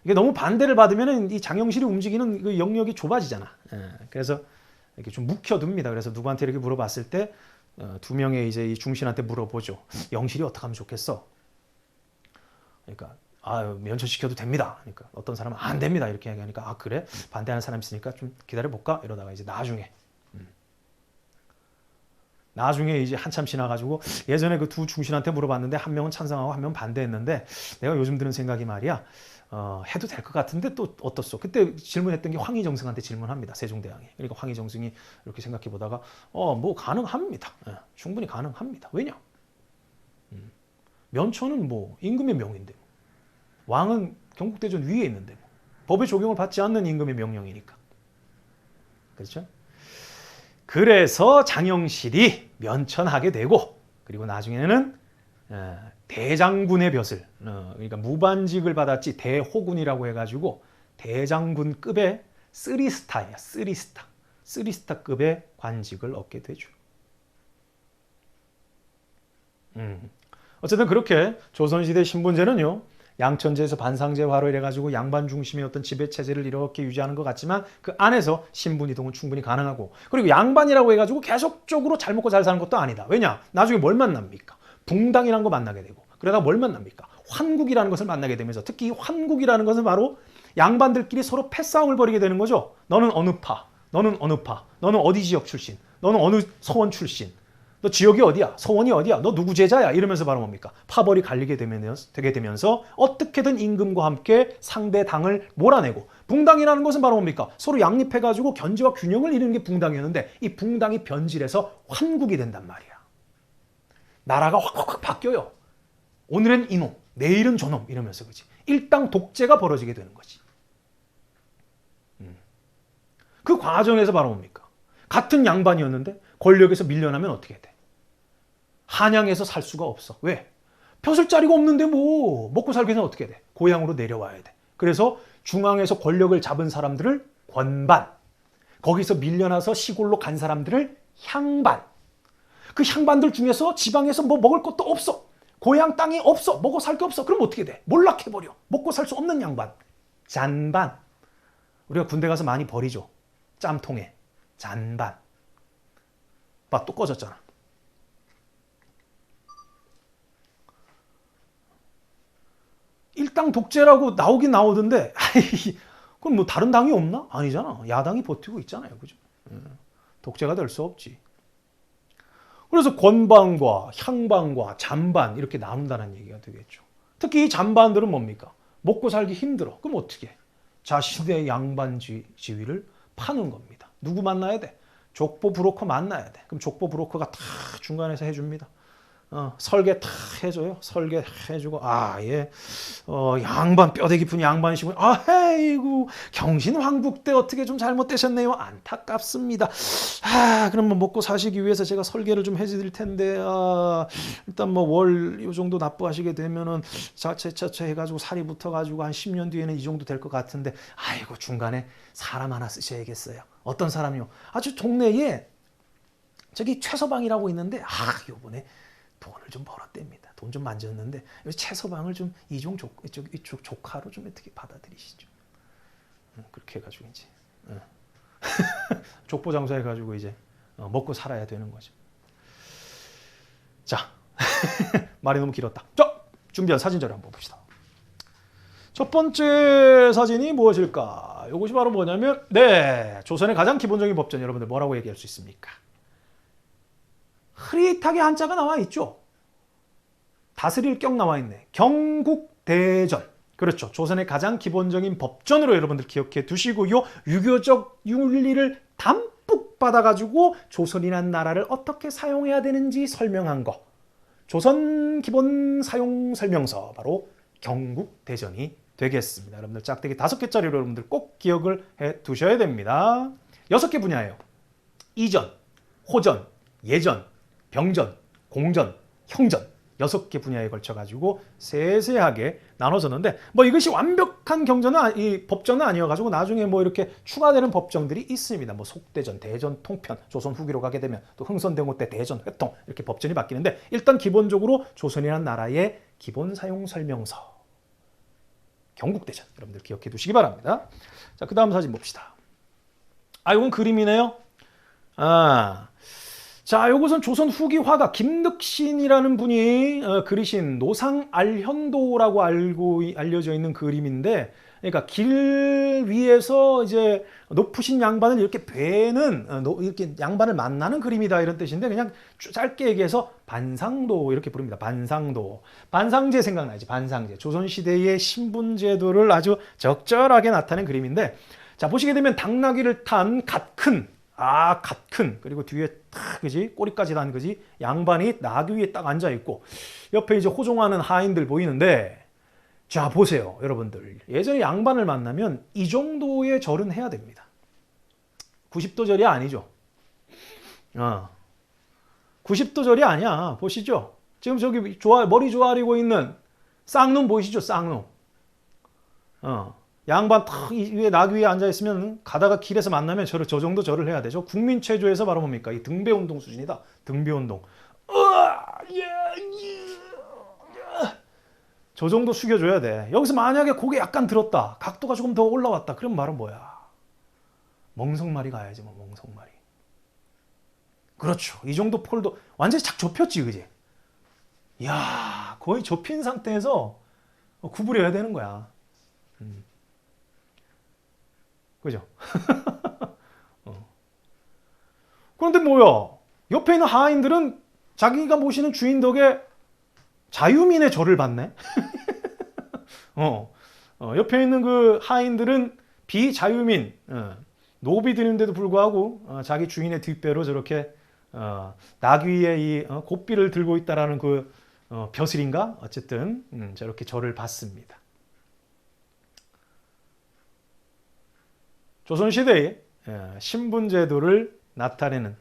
Speaker 2: 이게 너무 반대를 받으면 이 장영실이 움직이는 그 영역이 좁아지잖아. 그래서 이렇게 좀 묵혀둡니다. 그래서 누구한테 이렇게 물어봤을 때 두 명의 이제 이 중신한테 물어보죠. 영실이 어떻게 하면 좋겠어? 그러니까 면천시켜도 됩니다. 그러니까 어떤 사람은 안 됩니다. 이렇게 얘기하니까 그래? 반대하는 사람이 있으니까 좀 기다려볼까? 이러다가 이제 나중에 이제 한참 지나가지고 예전에 그 두 중신한테 물어봤는데 한 명은 찬성하고 한 명은 반대했는데 내가 요즘 드는 생각이 말이야. 해도 될 것 같은데 또 어떻소? 그때 질문했던 게 황희정승한테 질문합니다. 세종대왕이. 그러니까 황희정승이 이렇게 생각해 보다가 뭐 가능합니다. 예, 충분히 가능합니다. 왜냐? 면초는 뭐 임금의 명인데 왕은 경국대전 위에 있는데 법의 적용을 받지 않는 임금의 명령이니까. 그렇죠? 그래서 장영실이 면천하게 되고 그리고 나중에는 대장군의 벼슬, 그러니까 무반직을 받았지 대호군이라고 해가지고 대장군급의 3스타예요. 3스타. 3스타급의 관직을 얻게 되죠. 어쨌든 그렇게 조선시대 신분제는요. 양천제에서 반상제화로 이래가지고 양반 중심의 어떤 지배체제를 이렇게 유지하는 것 같지만 그 안에서 신분이동은 충분히 가능하고 그리고 양반이라고 해가지고 계속적으로 잘 먹고 잘 사는 것도 아니다. 왜냐? 나중에 뭘 만납니까? 붕당이라는 거 만나게 되고 그러다 뭘 만납니까? 환국이라는 것을 만나게 되면서 특히 이 환국이라는 것은 바로 양반들끼리 서로 패싸움을 벌이게 되는 거죠. 너는 어느 파? 너는 어느 파? 너는 어디 지역 출신? 너는 어느 서원 출신? 너 지역이 어디야? 서원이 어디야? 너 누구 제자야? 이러면서 바로 뭡니까? 파벌이 갈리게 되면서 어떻게든 임금과 함께 상대 당을 몰아내고 붕당이라는 것은 바로 뭡니까? 서로 양립해가지고 견제와 균형을 이루는 게 붕당이었는데 이 붕당이 변질해서 환국이 된단 말이야. 나라가 확 바뀌어요. 오늘은 이놈, 내일은 저놈 이러면서 그지. 일당 독재가 벌어지게 되는 거지. 그 과정에서 바로 뭡니까? 같은 양반이었는데 권력에서 밀려나면 어떻게 돼? 한양에서 살 수가 없어. 왜? 벼슬 자리가 없는데 뭐 먹고 살기는 어떻게 돼? 고향으로 내려와야 돼. 그래서 중앙에서 권력을 잡은 사람들을 권반, 거기서 밀려나서 시골로 간 사람들을 향반. 그 향반들 중에서 지방에서 뭐 먹을 것도 없어. 고향 땅이 없어. 먹고 살 게 없어. 그럼 어떻게 돼? 몰락해버려. 먹고 살 수 없는 양반. 잔반. 우리가 군대 가서 많이 버리죠. 짬통에. 잔반. 봐, 또 꺼졌잖아. 일당 독재라고 나오긴 나오던데 그럼 뭐 다른 당이 없나? 아니잖아. 야당이 버티고 있잖아요. 그죠? 독재가 될 수 없지. 그래서 권반과 향반과 잔반 이렇게 나눈다는 얘기가 되겠죠. 특히 이 잔반들은 뭡니까? 먹고 살기 힘들어. 그럼 어떻게 해? 자신의 양반 지위를 파는 겁니다. 누구 만나야 돼? 족보 브로커 만나야 돼. 그럼 족보 브로커가 다 중간에서 해줍니다. 설계 다 해줘요. 설계 해주고 양반 뼈대 깊은 양반이시군. 아이고 경신 황국 때 어떻게 좀 잘못되셨네요. 안타깝습니다. 그럼 뭐 먹고 사시기 위해서 제가 설계를 좀 해드릴 텐데 일단 뭐 월 이 정도 납부하시게 되면은 자체차체 해가지고 살이 붙어가지고 한 10년 뒤에는 이 정도 될 것 같은데 아이고 중간에 사람 하나 쓰셔야겠어요. 어떤 사람이요? 아주 동네에 저기 최서방이라고 있는데 요번에 돈을 좀 벌었답니다. 돈 좀 만졌는데 최서방을 좀 이쪽 조카로 좀 어떻게 받아들이시죠. 그렇게 해가지고 이제 족보장사 해가지고 이제 먹고 살아야 되는 거죠. 자, 말이 너무 길었다. 자, 준비한 사진 자료 한번 봅시다. 첫 번째 사진이 무엇일까? 이것이 바로 뭐냐면 조선의 가장 기본적인 법전 여러분들 뭐라고 얘기할 수 있습니까? 흐릿하게 한자가 나와 있죠. 다스릴 경 나와 있네. 경국대전. 그렇죠. 조선의 가장 기본적인 법전으로 여러분들 기억해 두시고요. 유교적 윤리를 담뿍 받아가지고 조선이라는 나라를 어떻게 사용해야 되는지 설명한 거. 조선 기본 사용 설명서 바로 경국대전이 되겠습니다. 여러분들 짝대기 5개짜리로 여러분들 꼭 기억을 해 두셔야 됩니다. 6개 분야예요. 이전, 호전, 예전, 병전, 공전, 형전 6개 분야에 걸쳐가지고 세세하게 나눠졌는데 뭐 이것이 완벽한 이 법전은 아니어가지고 나중에 뭐 이렇게 추가되는 법정들이 있습니다. 뭐 속대전, 대전, 통편, 조선 후기로 가게 되면 또 흥선대원 때 대전, 회통 이렇게 법전이 바뀌는데 일단 기본적으로 조선이라는 나라의 기본 사용 설명서 경국대전 여러분들 기억해 두시기 바랍니다. 자, 그 다음 사진 봅시다. 이건 그림이네요. 자, 요것은 조선 후기 화가 김득신이라는 분이 그리신 노상 알현도라고 알려져 있는 그림인데 그러니까 길 위에서 이제 높으신 양반을 이렇게 뵈는 이렇게 양반을 만나는 그림이다 이런 뜻인데 그냥 짧게 얘기해서 반상도 이렇게 부릅니다. 반상도. 반상제 생각나지? 반상제. 조선시대의 신분제도를 아주 적절하게 나타낸 그림인데 자 보시게 되면 당나귀를 탄 갓큰 갓큰 그리고 뒤에 탁 그지 꼬리까지 단 그지 양반이 나귀 위에 딱 앉아 있고 옆에 이제 호종하는 하인들 보이는데 자 보세요 여러분들 예전에 양반을 만나면 이 정도의 절은 해야 됩니다. 90도 절이 아니죠. 90도 절이 아니야. 보시죠. 지금 저기 머리 조아리고 있는 쌍놈 보이시죠? 쌍놈. 양반 탁 위에 나귀 위에 앉아 있으면 가다가 길에서 만나면 저 정도 절을 해야 되죠. 국민체조에서 바로 뭡니까? 이 등배 운동 수준이다. 등배 운동. 저 정도 숙여줘야 돼. 여기서 만약에 고개 약간 들었다. 각도가 조금 더 올라왔다. 그럼 말은 뭐야? 멍석말이 가야지 뭐 멍석말이. 그렇죠. 이 정도 폴도 완전히 착 좁혔지 그지? 이야 거의 좁힌 상태에서 구부려야 되는 거야. 그죠? 그런데 뭐야? 옆에 있는 하인들은 자기가 모시는 주인 덕에 자유민의 절을 받네? 옆에 있는 그 하인들은 비자유민, 노비들인데도 불구하고 자기 주인의 뒷배로 저렇게 나귀의 이 고삐를 들고 있다라는 그 벼슬인가? 어쨌든 저렇게 절을 받습니다. 조선시대의 신분제도를 나타내는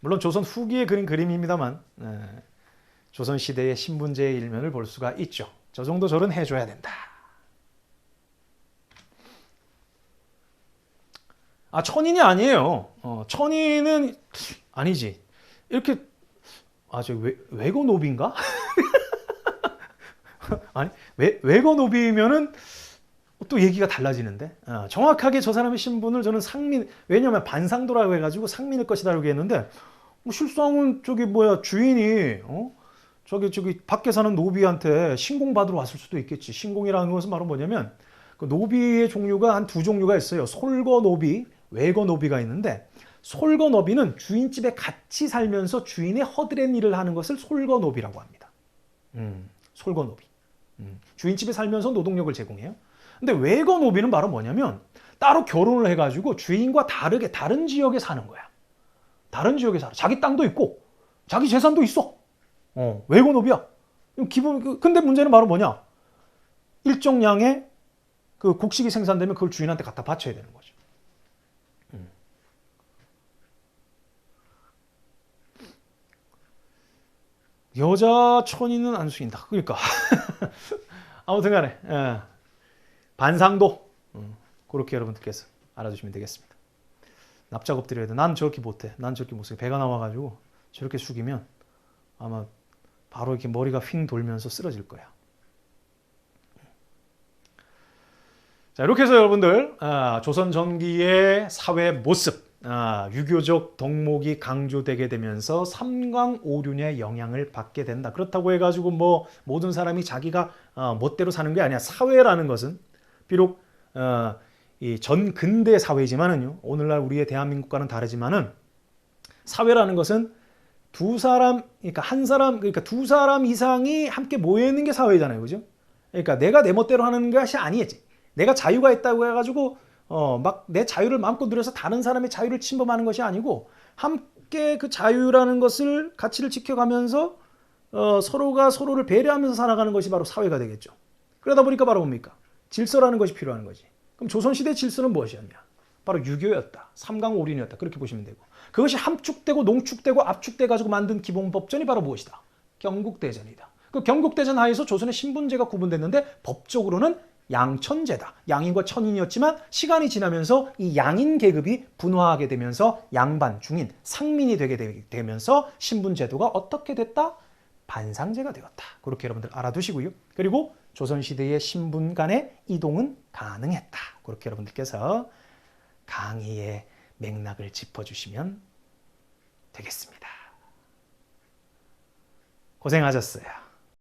Speaker 2: 물론 조선 후기에 그린 그림입니다만 조선시대의 신분제의 일면을 볼 수가 있죠. 저 정도 절은 해줘야 된다. 천인이 아니에요. 천인은 아니지. 이렇게 저 외거노비인가? 아니 외거노비면은 또 얘기가 달라지는데 정확하게 저 사람의 신분을 저는 상민 왜냐하면 반상도라고 해가지고 상민일 것이다 라고 했는데 실상은 저기 주인이 저기 밖에 사는 노비한테 신공받으러 왔을 수도 있겠지. 신공이라는 것은 바로 뭐냐면 그 노비의 종류가 한 두 종류가 있어요. 솔거노비, 외거노비가 있는데 솔거노비는 주인집에 같이 살면서 주인의 허드렛 일을 하는 것을 솔거노비라고 합니다. 솔거노비. 주인집에 살면서 노동력을 제공해요. 근데 외거노비는 바로 뭐냐면 따로 결혼을 해가지고 주인과 다르게 다른 지역에 사는 거야. 다른 지역에 살아. 자기 땅도 있고 자기 재산도 있어. 외거노비야. 근데 문제는 바로 뭐냐? 일정량의 그 곡식이 생산되면 그걸 주인한테 갖다 바쳐야 되는 거죠. 여자 천인은 안 숙인다. 그러니까 아무튼 간에 반상도 그렇게 여러분들께서 알아주시면 되겠습니다. 납작업 드려야 돼. 난 저렇게 못해. 난 저렇게 못해. 배가 나와가지고 저렇게 숙이면 아마 바로 이렇게 머리가 휙 돌면서 쓰러질 거야. 자, 이렇게 해서 여러분들 조선 전기의 사회 모습, 유교적 덕목이 강조되게 되면서 삼강오륜의 영향을 받게 된다. 그렇다고 해가지고 뭐 모든 사람이 자기가 멋대로 사는 게 아니야. 사회라는 것은 비록 이 전근대 사회지만은요, 오늘날 우리의 대한민국과는 다르지만은 사회라는 것은 두 사람 두 사람 이상이 함께 모여 있는 게 사회잖아요, 그죠? 그러니까 내가 내 멋대로 하는 것이 아니지. 내가 자유가 있다고 해가지고 막 내 자유를 마음껏 누려서 다른 사람의 자유를 침범하는 것이 아니고 함께 그 자유라는 것을 가치를 지켜가면서 서로가 서로를 배려하면서 살아가는 것이 바로 사회가 되겠죠. 그러다 보니까 바로 뭡니까? 질서라는 것이 필요한 거지. 그럼 조선시대 질서는 무엇이었냐? 바로 유교였다. 삼강오륜이었다. 그렇게 보시면 되고 그것이 함축되고 농축되고 압축돼가지고 만든 기본법전이 바로 무엇이다? 경국대전이다. 그 경국대전 하에서 조선의 신분제가 구분됐는데 법적으로는 양천제다. 양인과 천인이었지만 시간이 지나면서 이 양인 계급이 분화하게 되면서 양반, 중인, 상민이 되게 되면서 신분제도가 어떻게 됐다? 반상제가 되었다. 그렇게 여러분들 알아두시고요. 그리고 조선시대의 신분 간의 이동은 가능했다. 그렇게 여러분들께서 강의의 맥락을 짚어주시면 되겠습니다. 고생하셨어요.